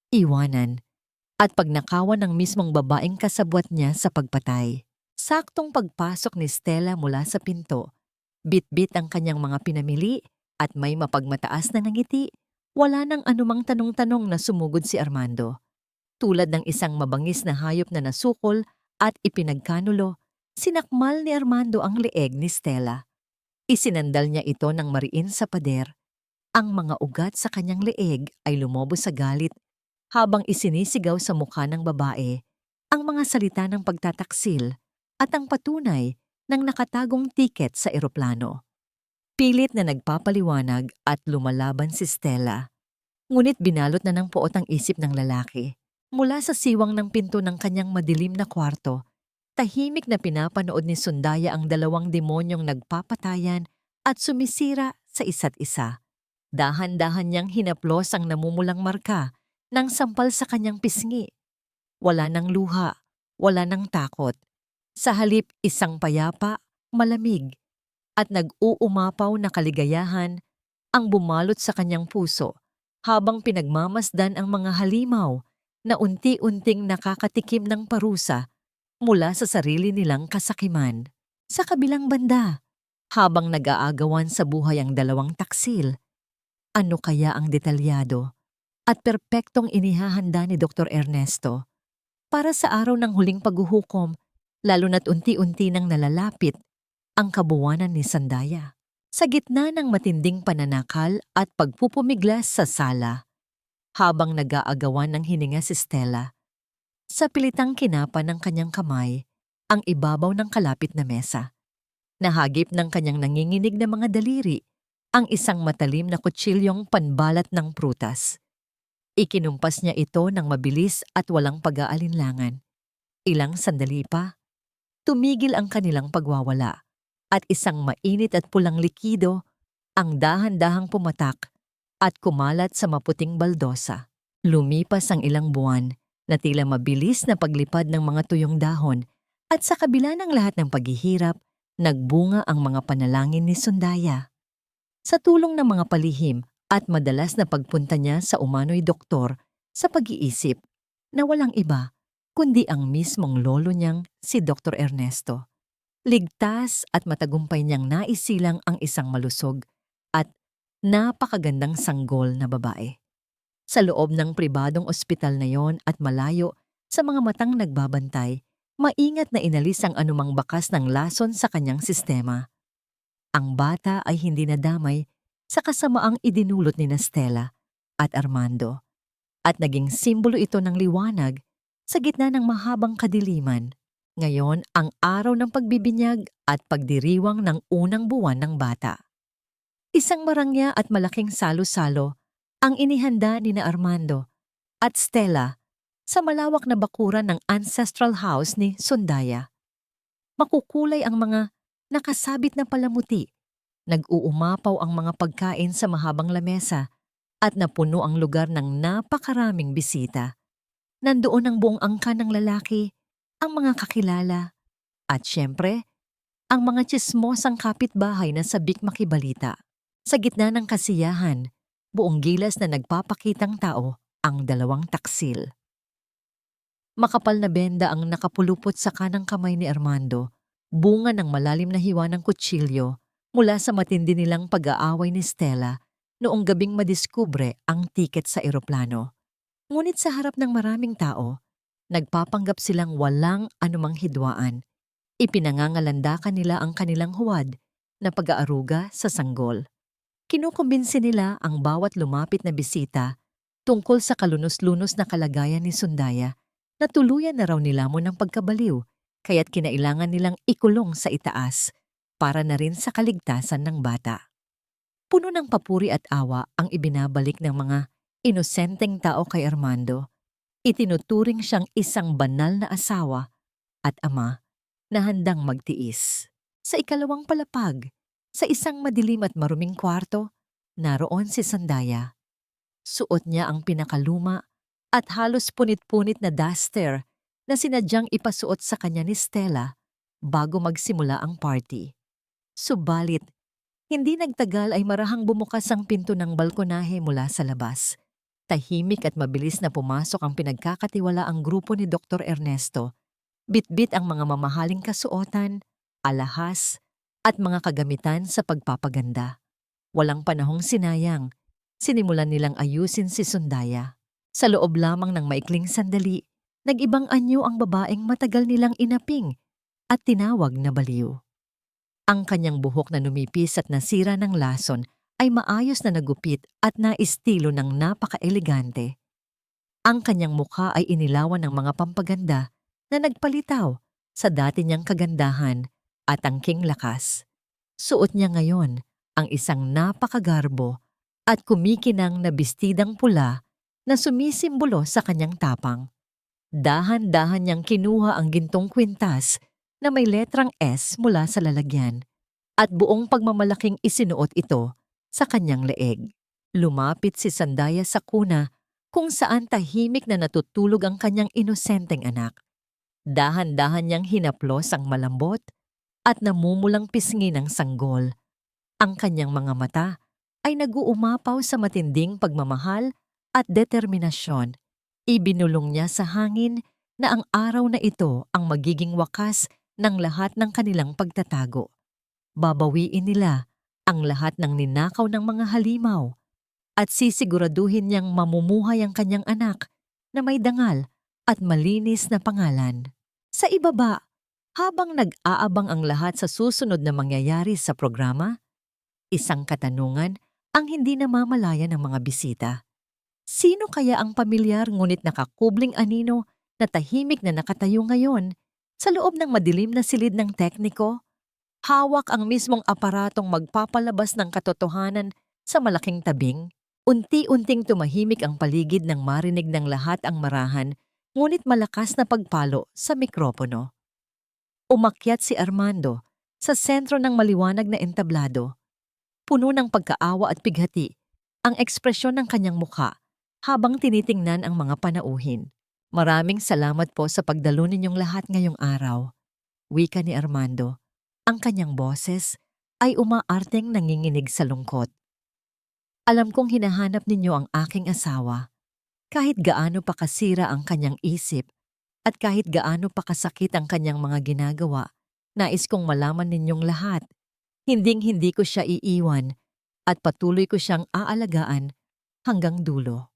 iwanan, at pagnakawan ng mismong babaeng kasabwat niya sa pagpatay. Saktong pagpasok ni Stella mula sa pinto, bit-bit ang kanyang mga pinamili at may mapagmataas na ngiti, wala nang anumang tanong-tanong na sumugod si Armando. Tulad ng isang mabangis na hayop na nasukol at ipinagkanulo, sinakmal ni Armando ang leeg ni Stella. Isinandal niya ito ng mariin sa pader. Ang mga ugat sa kanyang leeg ay lumobo sa galit habang isinisigaw sa mukha ng babae ang mga salita ng pagtataksil at ang patunay ng nakatagong tiket sa eroplano. Pilit na nagpapaliwanag at lumalaban si Stella. Ngunit binalot na ng puot ang isip ng lalaki. Mula sa siwang ng pinto ng kanyang madilim na kwarto, tahimik na pinapanood ni Sundaya ang dalawang demonyong nagpapatayan at sumisira sa isa't isa. Dahan-dahan niyang hinaplos ang namumulang marka ng sampal sa kanyang pisngi. Wala ng luha, wala ng takot. Sa halip isang payapa, malamig, at nag-uumapaw na kaligayahan ang bumalot sa kanyang puso habang pinagmamasdan ang mga halimaw na unti-unting nakakatikim ng parusa mula sa sarili nilang kasakiman. Sa kabilang banda, habang nag-aagawan sa buhay ang dalawang taksil, ano kaya ang detalyado at perpektong inihahanda ni Dr. Ernesto para sa araw ng huling paghuhukom, lalo na't unti-unti nang nalalapit ang kabuwanan ni Sandaya. Sa gitna ng matinding pananakal at pagpupumiglas sa sala, habang nag-aagawan ng hininga si Stella, sa pilitang kinapa ng kanyang kamay ang ibabaw ng kalapit na mesa. Nahagip ng kanyang nanginginig na mga daliri ang isang matalim na kutsilyong panbalat ng prutas. Ikinumpas niya ito ng mabilis at walang pag-aalinlangan. Ilang sandali pa, tumigil ang kanilang pagwawala at isang mainit at pulang likido ang dahan-dahang pumatak at kumalat sa maputing baldosa. Lumipas ang ilang buwan na tila mabilis na paglipad ng mga tuyong dahon at sa kabila ng lahat ng paghihirap, nagbunga ang mga panalangin ni Sundaya. Sa tulong ng mga palihim at madalas na pagpunta niya sa umano'y doktor sa pag-iisip na walang iba kundi ang mismong lolo niyang si Dr. Ernesto. Ligtas at matagumpay niyang naisilang ang isang malusog at napakagandang sanggol na babae. Sa loob ng pribadong ospital na yon at malayo sa mga matang nagbabantay, maingat na inalis ang anumang bakas ng lason sa kanyang sistema. Ang bata ay hindi nadamay sa kasamaang idinulot ni Stella at Armando at naging simbolo ito ng liwanag sa gitna ng mahabang kadiliman. Ngayon ang araw ng pagbibinyag at pagdiriwang ng unang buwan ng bata. Isang marangya at malaking salo-salo ang inihanda ni na Armando at Stella sa malawak na bakuran ng ancestral house ni Sundaya. Makukulay ang mga nakasabit na palamuti, nag-uumapaw ang mga pagkain sa mahabang lamesa at napuno ang lugar ng napakaraming bisita. Nandoon ang buong angkan ng lalaki, ang mga kakilala, at syempre, ang mga tsismosang kapitbahay na sabik makibalita. Sa gitna ng kasiyahan, buong gilas na nagpapakitang tao ang dalawang taksil. Makapal na benda ang nakapulupot sa kanang kamay ni Armando, bunga ng malalim na hiwa ng kutsilyo mula sa matindi nilang pag-aaway ni Stella noong gabing madiskubre ang tiket sa eroplano. Ngunit sa harap ng maraming tao, nagpapanggap silang walang anumang hidwaan. Ipinangangalandakan nila ang kanilang huwad na pag-aaruga sa sanggol. Kinukumbinsi nila ang bawat lumapit na bisita tungkol sa kalunos-lunos na kalagayan ni Sundaya na tuluyan na raw nilamon ng pagkabaliw kaya't kinailangan nilang ikulong sa itaas para na rin sa kaligtasan ng bata. Puno ng papuri at awa ang ibinabalik ng mga inosenteng tao kay Armando. Itinuturing siyang isang banal na asawa at ama na handang magtiis. Sa ikalawang palapag, sa isang madilim at maruming kwarto, naroon si Sundaya. Suot niya ang pinakaluma at halos punit-punit na duster na sinadyang ipasuot sa kanya ni Stella bago magsimula ang party. Subalit, hindi nagtagal ay marahang bumukas ang pinto ng balkonahe mula sa labas. Tahimik at mabilis na pumasok ang pinagkakatiwalaang grupo ni Dr. Ernesto. Bitbit ang mga mamahaling kasuotan, alahas, at mga kagamitan sa pagpapaganda. Walang panahong sinayang, sinimulan nilang ayusin si Sundaya. Sa loob lamang ng maikling sandali, nag-ibang anyo ang babaeng matagal nilang inaping at tinawag na baliw. Ang kanyang buhok na numipis at nasira ng lason ay maayos na nagupit at naistilo ng napaka-elegante. Ang kanyang mukha ay inilawan ng mga pampaganda na nagpalitaw sa dati niyang kagandahan at angking lakas. Suot niya ngayon ang isang napakagarbo at kumikinang na bestidang pula na sumisimbolo sa kanyang tapang. Dahan-dahan niyang kinuha ang gintong kwintas na may letrang S mula sa lalagyan at buong pagmamalaking isinuot ito sa kanyang leeg. Lumapit si Sundaya sa kuna kung saan tahimik na natutulog ang kanyang inosenteng anak. Dahan-dahan niyang hinaplos ang malambot at namumulang pisngi ng sanggol. Ang kanyang mga mata ay nag-uumapaw sa matinding pagmamahal at determinasyon. Ibinulong niya sa hangin na ang araw na ito ang magiging wakas ng lahat ng kanilang pagtatago. Babawiin nila ang lahat ng ninakaw ng mga halimaw at sisiguraduhin niyang mamumuhay ang kanyang anak na may dangal at malinis na pangalan. Sa ibaba, habang nag-aabang ang lahat sa susunod na mangyayari sa programa, Isang katanungan ang hindi namamalayan ng mga bisita. Sino kaya ang pamilyar ngunit nakakubling anino na tahimik na nakatayo ngayon sa loob ng madilim na silid ng tekniko? Hawak ang mismong aparatong magpapalabas ng katotohanan sa malaking tabing. Unti-unting tumahimik ang paligid nang marinig ng lahat ang marahan, ngunit malakas na pagpalo sa mikropono. Umakyat si Armando sa sentro ng maliwanag na entablado. Puno ng pagkaawa at pighati ang ekspresyon ng kanyang mukha habang tinitingnan ang mga panauhin. Maraming salamat po sa pagdalo ninyong lahat ngayong araw. Wika ni Armando. Ang kanyang boses ay umaarteng nanginginig sa lungkot. Alam kong hinahanap ninyo ang aking asawa. Kahit gaano pa kasira ang kanyang isip at kahit gaano pa kasakit ang kanyang mga ginagawa, nais kong malaman ninyong lahat. Hinding-hindi ko siya iiwan at patuloy ko siyang aalagaan hanggang dulo.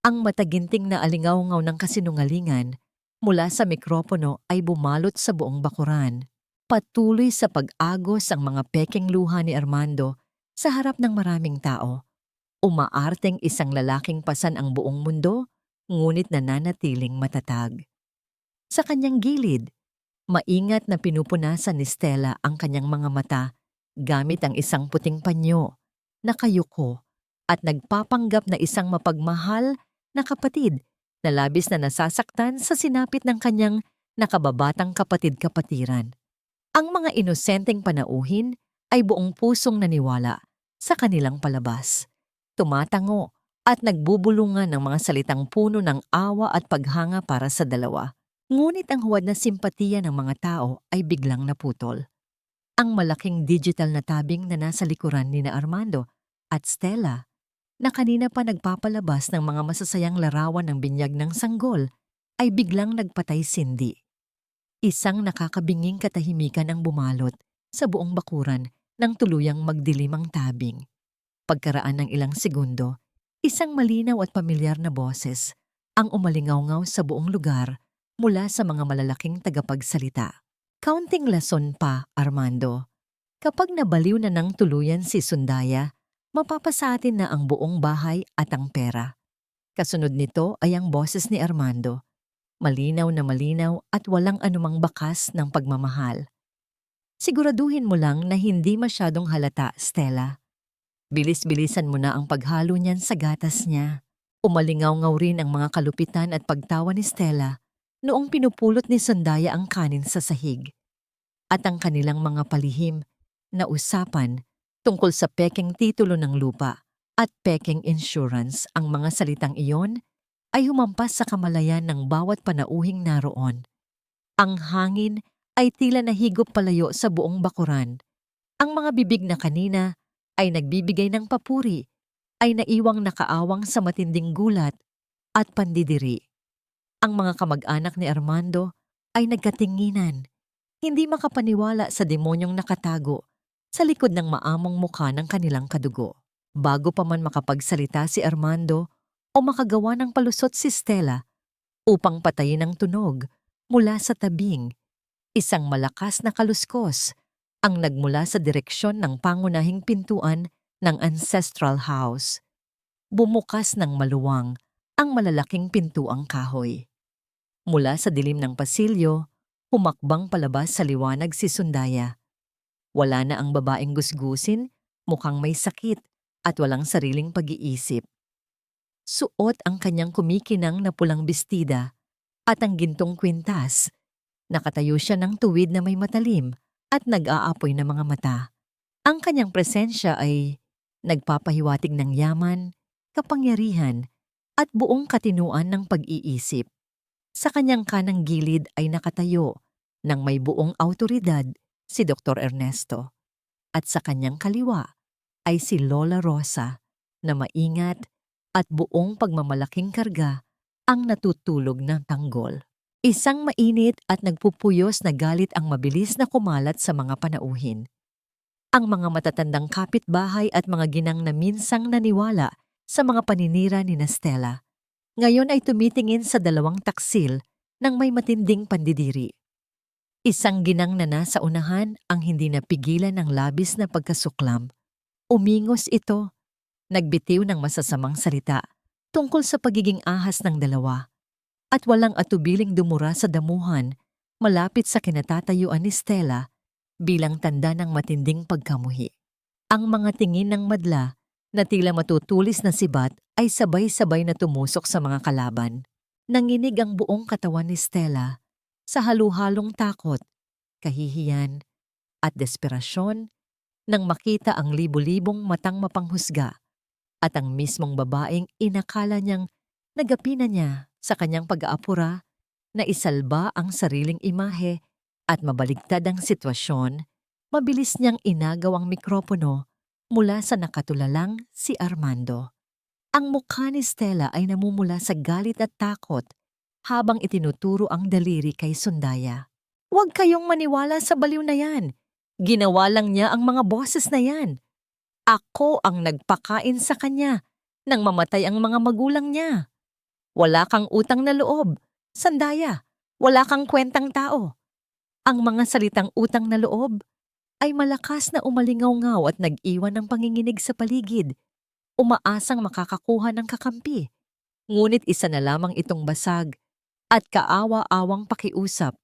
Ang mataginting na alingaw-ngaw ng kasinungalingan mula sa mikropono ay bumalot sa buong bakuran. Patuloy sa pag-agos ang mga pekeng luha ni Armando sa harap ng maraming tao. Umaarteng isang lalaking pasan ang buong mundo, ngunit nananatiling matatag. Sa kanyang gilid, maingat na pinupunasan ni Stella ang kanyang mga mata gamit ang isang puting panyo, nakayuko at nagpapanggap na isang mapagmahal na kapatid na labis na nasasaktan sa sinapit ng kanyang nakababatang kapatid-kapatiran. Ang mga inosenteng panauhin ay buong pusong naniwala sa kanilang palabas. Tumatango at nagbubulungan ng mga salitang puno ng awa at paghanga para sa dalawa. Ngunit ang huwad na simpatiya ng mga tao ay biglang naputol. Ang malaking digital na tabing na nasa likuran ni na Armando at Stella, na kanina pa nagpapalabas ng mga masasayang larawan ng binyag ng sanggol, ay biglang nagpatay-sindi. Isang nakakabinging katahimikan ang bumalot sa buong bakuran nang tuluyang magdilim ang tabing. Pagkaraan ng ilang segundo, isang malinaw at pamilyar na boses ang umalingaw-ngaw sa buong lugar mula sa mga malalaking tagapagsalita. Kaunting lason pa, Armando. Kapag nabaliw na ng tuluyan si Sundaya, mapapasatin na ang buong bahay at ang pera. Kasunod nito ay ang boses ni Armando. Malinaw na malinaw at walang anumang bakas ng pagmamahal. Siguraduhin mo lang na hindi masyadong halata, Stella. Bilis-bilisan mo na ang paghalo niyan sa gatas niya. Umalingaw-ngaw rin ang mga kalupitan at pagtawa ni Stella noong pinupulot ni Sundaya ang kanin sa sahig. At ang kanilang mga palihim na usapan tungkol sa pekeng titulo ng lupa at pekeng insurance, ang mga salitang iyon ay humampas sa kamalayan ng bawat panauhing naroon. Ang hangin ay tila nahigop palayo sa buong bakuran. Ang mga bibig na kanina ay nagbibigay ng papuri, ay naiwang nakaawang sa matinding gulat at pandidiri. Ang mga kamag-anak ni Armando ay nagkatinginan, hindi makapaniwala sa demonyong nakatago sa likod ng maamong mukha ng kanilang kadugo. Bago pa man makapagsalita si Armando, o makagawa ng palusot si Stella upang patayin ang tunog mula sa tabing, isang malakas na kaluskos ang nagmula sa direksyon ng pangunahing pintuan ng ancestral house. Bumukas ng maluwang ang malalaking pintuang kahoy. Mula sa dilim ng pasilyo, humakbang palabas sa liwanag si Sundaya. Wala na ang babaeng gusgusin, mukhang may sakit at walang sariling pag-iisip. Suot ang kanyang kumikinang na pulang bestida at ang gintong kwintas. Nakatayo siya ng tuwid na may matalim at nag-aapoy na mga mata. Ang kanyang presensya ay nagpapahiwatig ng yaman, kapangyarihan at buong katinuan ng pag-iisip. Sa kanyang kanang gilid ay nakatayo ng may buong awtoridad si Dr. Ernesto. At sa kanyang kaliwa ay si Lola Rosa na maingat at buong pagmamalaking karga ang natutulog ng tanggol. Isang mainit at nagpupuyos na galit ang mabilis na kumalat sa mga panauhin. Ang mga matatandang kapitbahay at mga ginang na minsang naniwala sa mga paninira ni Stella, ngayon ay tumitingin sa dalawang taksil ng may matinding pandidiri. Isang ginang na nasa unahan ang hindi napigilan ng labis na pagkasuklam. Umingos ito, nagbitiw ng masasamang salita tungkol sa pagiging ahas ng dalawa, at walang atubiling dumura sa damuhan malapit sa kinatatayuan ni Stella bilang tanda ng matinding pagkamuhi. Ang mga tingin ng madla na tila matutulis na sibat ay sabay-sabay na tumusok sa mga kalaban. Nanginig ang buong katawan ni Stella sa halu-halong takot, kahihiyan, at desperasyon nang makita ang libu-libong matang mapanghusga at ang mismong babaeng inakala niyang nagapi na niya sa kanyang pag-aapura na isalba ang sariling imahe at mabaligtad ang sitwasyon. Mabilis niyang inagaw ang mikropono mula sa nakatulalang si Armando. Ang mukha ni Stella ay namumula sa galit at takot habang itinuturo ang daliri kay Sundaya. "Huwag kayong maniwala sa baliw na yan. Ginawa lang niya ang mga boses na yan. Ako ang nagpakain sa kanya nang mamatay ang mga magulang niya. Wala kang utang na loob, Sandaya. Wala kang kwentang tao." Ang mga salitang utang na loob ay malakas na umalingaw-ngaw at nag-iwan ng panginginig sa paligid, umaasang makakakuha ng kakampi. Ngunit isa na lamang itong basag at kaawa-awang pakiusap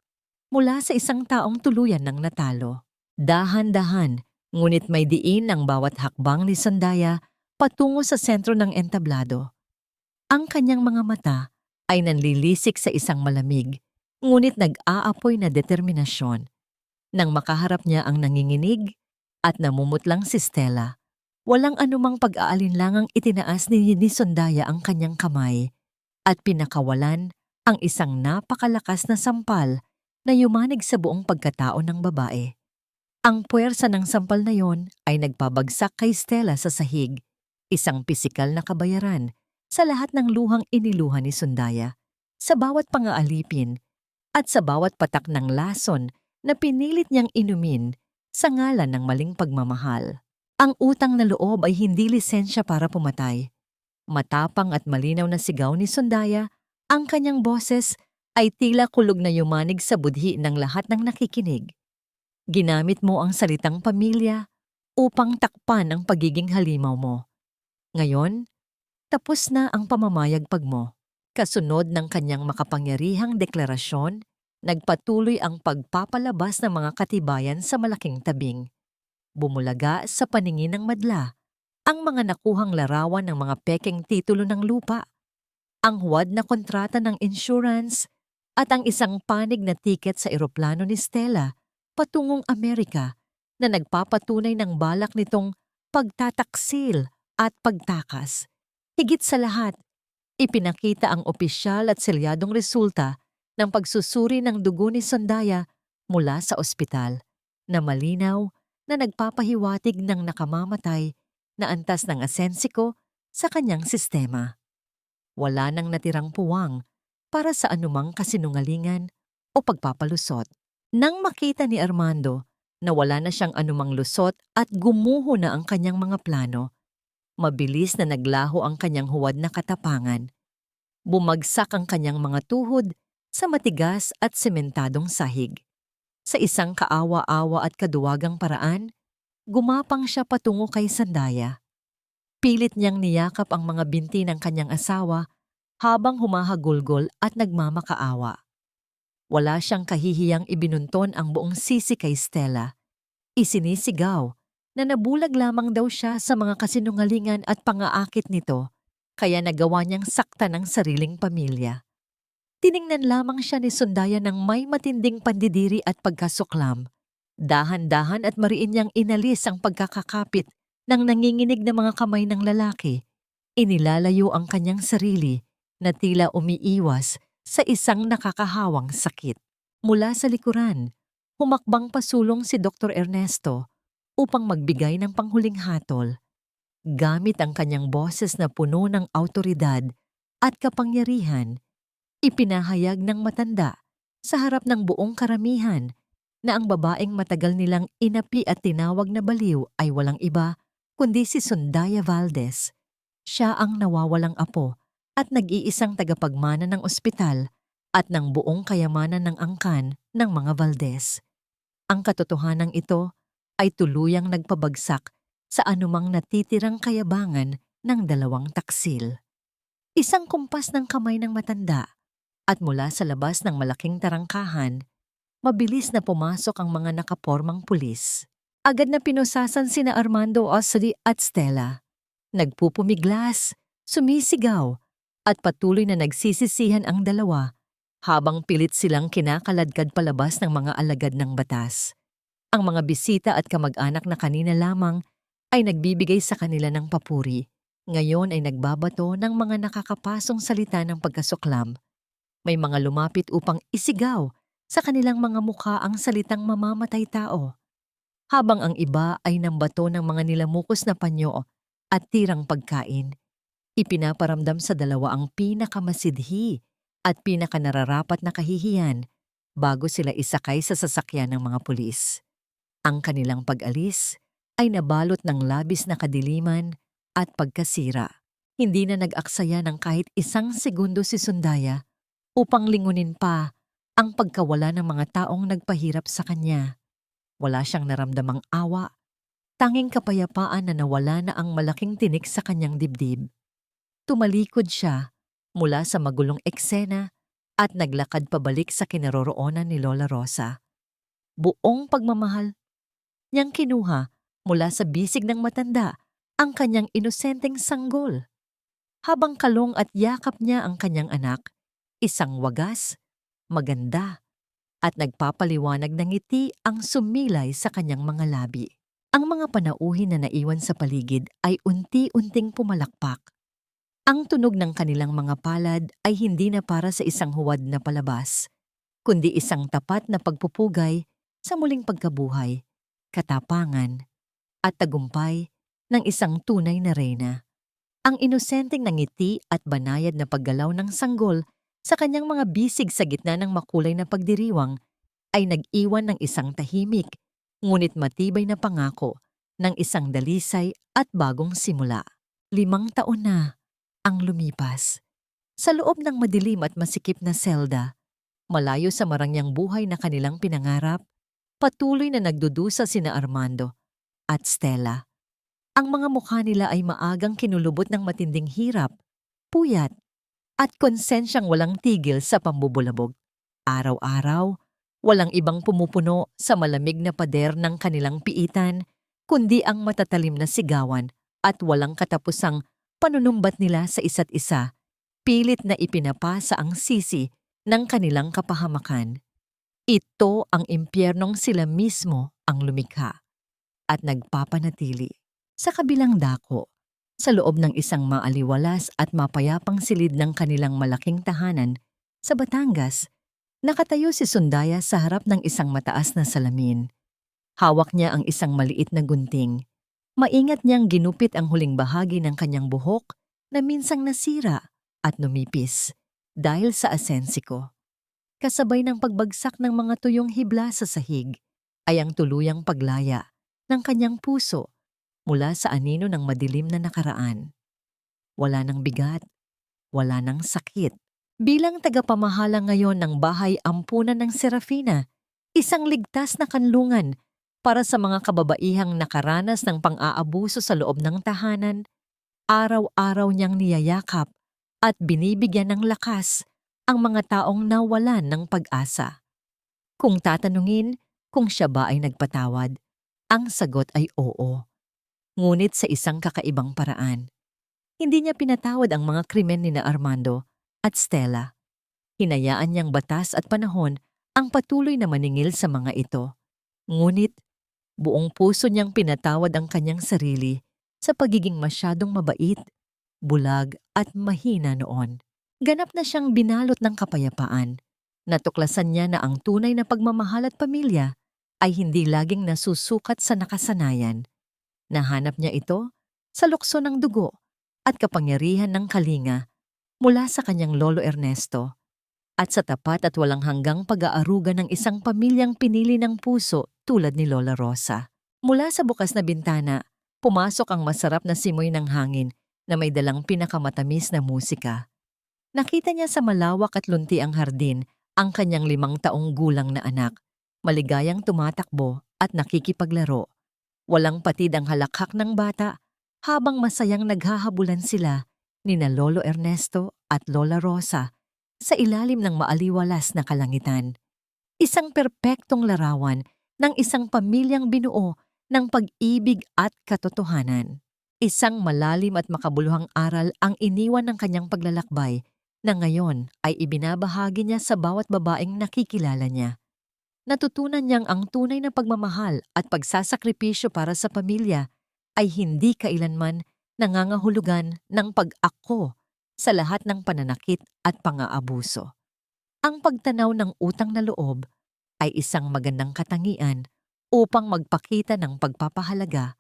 mula sa isang taong tuluyan ng natalo. Dahan-dahan, ngunit may diin ang bawat hakbang ni Sandaya patungo sa sentro ng entablado. Ang kanyang mga mata ay nanlilisik sa isang malamig, ngunit nag-aapoy na determinasyon. Nang makaharap niya ang nanginginig at namumutlang si Stella, walang anumang pag-aalinlangang itinaas ni Sundaya ang kanyang kamay at pinakawalan ang isang napakalakas na sampal na yumanig sa buong pagkatao ng babae. Ang puwersa ng sampal na yon ay nagpabagsak kay Stella sa sahig, isang pisikal na kabayaran sa lahat ng luhang iniluhan ni Sundaya, sa bawat pangaalipin at sa bawat patak ng lason na pinilit niyang inumin sa ngalan ng maling pagmamahal. Ang utang na loob ay hindi lisensya para pumatay. Matapang at malinaw na sigaw ni Sundaya, ang kanyang boses ay tila kulog na yumanig sa budhi ng lahat ng nakikinig. Ginamit mo ang salitang pamilya upang takpan ang pagiging halimaw mo. Ngayon, tapos na ang pamamayagpag mo. Kasunod ng kanyang makapangyarihang deklarasyon, nagpatuloy ang pagpapalabas ng mga katibayan sa malaking tabing. Bumulaga sa paningin ng madla ang mga nakuhang larawan ng mga pekeng titulo ng lupa, ang huwad na kontrata ng insurance at ang isang panig na tiket sa eroplano ni Stella patungong Amerika na nagpapatunay ng balak nitong pagtataksil at pagtakas. Higit sa lahat, ipinakita ang opisyal at selyadong resulta ng pagsusuri ng dugo ni Sandaya mula sa ospital na malinaw na nagpapahiwatig ng nakamamatay na antas ng asensiko sa kanyang sistema. Wala nang natirang puwang para sa anumang kasinungalingan o pagpapalusot. Nang makita ni Armando na wala na siyang anumang lusot at gumuho na ang kanyang mga plano, mabilis na naglaho ang kanyang huwad na katapangan. Bumagsak ang kanyang mga tuhod sa matigas at sementadong sahig. Sa isang kaawa-awa at kaduwagang paraan, gumapang siya patungo kay Sandaya. Pilit niyang niyakap ang mga binti ng kanyang asawa habang humahagulgol at nagmamakaawa. Wala siyang kahihiyang ibinunton ang buong sisi kay Stella. Isinisigaw na nabulag lamang daw siya sa mga kasinungalingan at pangaakit nito, kaya nagawa niyang sakta ng sariling pamilya. Tiningnan lamang siya ni Sundaya ng may matinding pandidiri at pagkasuklam. Dahan-dahan at mariin niyang inalis ang pagkakakapit ng nanginginig na mga kamay ng lalaki. Inilalayo ang kanyang sarili na tila umiiwas sa isang nakakahawang sakit. Mula sa likuran, humakbang pasulong si Dr. Ernesto upang magbigay ng panghuling hatol. Gamit ang kanyang boses na puno ng awtoridad at kapangyarihan, ipinahayag ng matanda sa harap ng buong karamihan na ang babaeng matagal nilang inapi at tinawag na baliw ay walang iba kundi si Sundaya Valdez. Siya ang nawawalang apo at nag-iisang tagapagmana ng ospital at ng buong kayamanan ng angkan ng mga Valdez. Ang katotohanan ito ay tuluyang nagpabagsak sa anumang natitirang kayabangan ng dalawang taksil. Isang kumpas ng kamay ng matanda at mula sa labas ng malaking tarangkahan, mabilis na pumasok ang mga nakapormang pulis. Agad na pinusasan sina Armando Ossory at Stella. Nagpupumiglas, sumisigaw, at patuloy na nagsisisihan ang dalawa habang pilit silang kinakaladkad palabas ng mga alagad ng batas. Ang mga bisita at kamag-anak na kanina lamang ay nagbibigay sa kanila ng papuri. Ngayon ay nagbabato ng mga nakakapasong salita ng pagkasuklam. May mga lumapit upang isigaw sa kanilang mga mukha ang salitang mamamatay tao, habang ang iba ay nambato ng mga nilamukos na panyo at tirang pagkain. Ipinaparamdam sa dalawa ang pinakamasidhi at pinakanararapat na kahihiyan bago sila isakay sa sasakyan ng mga pulis. Ang kanilang pag-alis ay nabalot ng labis na kadiliman at pagkasira. Hindi na nag-aksaya ng kahit isang segundo si Sundaya upang lingunin pa ang pagkawala ng mga taong nagpahirap sa kanya. Wala siyang naramdamang awa, tanging kapayapaan na nawala na ang malaking tinik sa kanyang dibdib. Tumalikod siya mula sa magulong eksena at naglakad pabalik sa kinaroroonan ni Lola Rosa. Buong pagmamahal niyang kinuha mula sa bisig ng matanda ang kanyang inosenteng sanggol. Habang kalong at yakap niya ang kanyang anak, isang wagas, maganda, at nagpapaliwanag ng ngiti ang sumilay sa kanyang mga labi. Ang mga panauhin na naiwan sa paligid ay unti-unting pumalakpak. Ang tunog ng kanilang mga palad ay hindi na para sa isang huwad na palabas, kundi isang tapat na pagpupugay sa muling pagkabuhay, katapangan, at tagumpay ng isang tunay na reyna. Ang inosenteng ngiti at banayad na paggalaw ng sanggol sa kanyang mga bisig sa gitna ng makulay na pagdiriwang ay nag-iwan ng isang tahimik, ngunit matibay na pangako ng isang dalisay at bagong simula. 5 taon na ang lumipas. Sa loob ng madilim at masikip na selda, malayo sa marangyang buhay na kanilang pinangarap, patuloy na nagdudusa sina Armando at Stella. Ang mga mukha nila ay maagang kinulubot ng matinding hirap, puyat, at konsensyang walang tigil sa pambubulabog. Araw-araw, walang ibang pumupuno sa malamig na pader ng kanilang piitan, kundi ang matatalim na sigawan at walang katapusang panunumbat nila sa isa't isa, pilit na ipinapasa ang sisi ng kanilang kapahamakan. Ito ang impyernong sila mismo ang lumikha at nagpapanatili. Sa kabilang dako, sa loob ng isang maaliwalas at mapayapang silid ng kanilang malaking tahanan sa Batangas, nakatayo si Sundaya sa harap ng isang mataas na salamin. Hawak niya ang isang maliit na gunting. Maingat niyang ginupit ang huling bahagi ng kanyang buhok na minsang nasira at numipis dahil sa asensiko. Kasabay ng pagbagsak ng mga tuyong hibla sa sahig ay ang tuluyang paglaya ng kanyang puso mula sa anino ng madilim na nakaraan. Wala nang bigat, wala nang sakit. Bilang tagapamahala ngayon ng bahay ampunan ng Serafina, isang ligtas na kanlungan para sa mga kababaihang nakaranas ng pang-aabuso sa loob ng tahanan, araw-araw niyang niyayakap at binibigyan ng lakas ang mga taong nawalan ng pag-asa. Kung tatanungin kung siya ba ay nagpatawad, ang sagot ay oo. Ngunit sa isang kakaibang paraan. Hindi niya pinatawad ang mga krimen ni na Armando at Stella. Hinayaan niyang batas at panahon ang patuloy na maningil sa mga ito. Ngunit, buong puso niyang pinatawad ang kanyang sarili sa pagiging masyadong mabait, bulag at mahina noon. Ganap na siyang binalot ng kapayapaan. Natuklasan niya na ang tunay na pagmamahal at pamilya ay hindi laging nasusukat sa nakasanayan. Nahanap niya ito sa lukso ng dugo at kapangyarihan ng kalinga mula sa kanyang lolo Ernesto at sa tapat at walang hanggang pag-aaruga ng isang pamilyang pinili ng puso tulad ni Lola Rosa. Mula sa bukas na bintana, pumasok ang masarap na simoy ng hangin na may dalang pinakamatamis na musika. Nakita niya sa malawak at luntiang hardin ang kanyang 5 taong gulang na anak, maligayang tumatakbo at nakikipaglaro. Walang patid ang halakhak ng bata habang masayang naghahabulan sila nina Lolo Ernesto at Lola Rosa sa ilalim ng maaliwalas na kalangitan. Isang perpektong larawan ng isang pamilyang binuo ng pag-ibig at katotohanan. Isang malalim at makabuluhang aral ang iniwan ng kanyang paglalakbay na ngayon ay ibinabahagi niya sa bawat babaeng nakikilala niya. Natutunan niyang ang tunay na pagmamahal at pagsasakripisyo para sa pamilya ay hindi kailanman nangangahulugan ng pag-ako sa lahat ng pananakit at pang-aabuso. Ang pagtanaw ng utang na loob ay isang magandang katangian upang magpakita ng pagpapahalaga,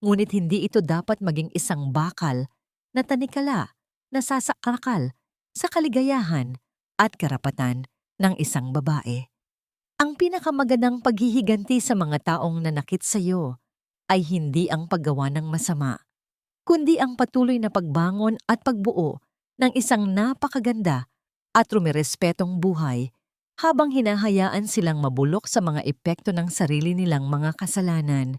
ngunit hindi ito dapat maging isang bakal na tanikala na sasakakal sa kaligayahan at karapatan ng isang babae. Ang pinakamagandang paghihiganti sa mga taong nanakit sa iyo ay hindi ang paggawa ng masama, kundi ang patuloy na pagbangon at pagbuo ng isang napakaganda at rumirespetong buhay habang hinahayaan silang mabulok sa mga epekto ng sarili nilang mga kasalanan.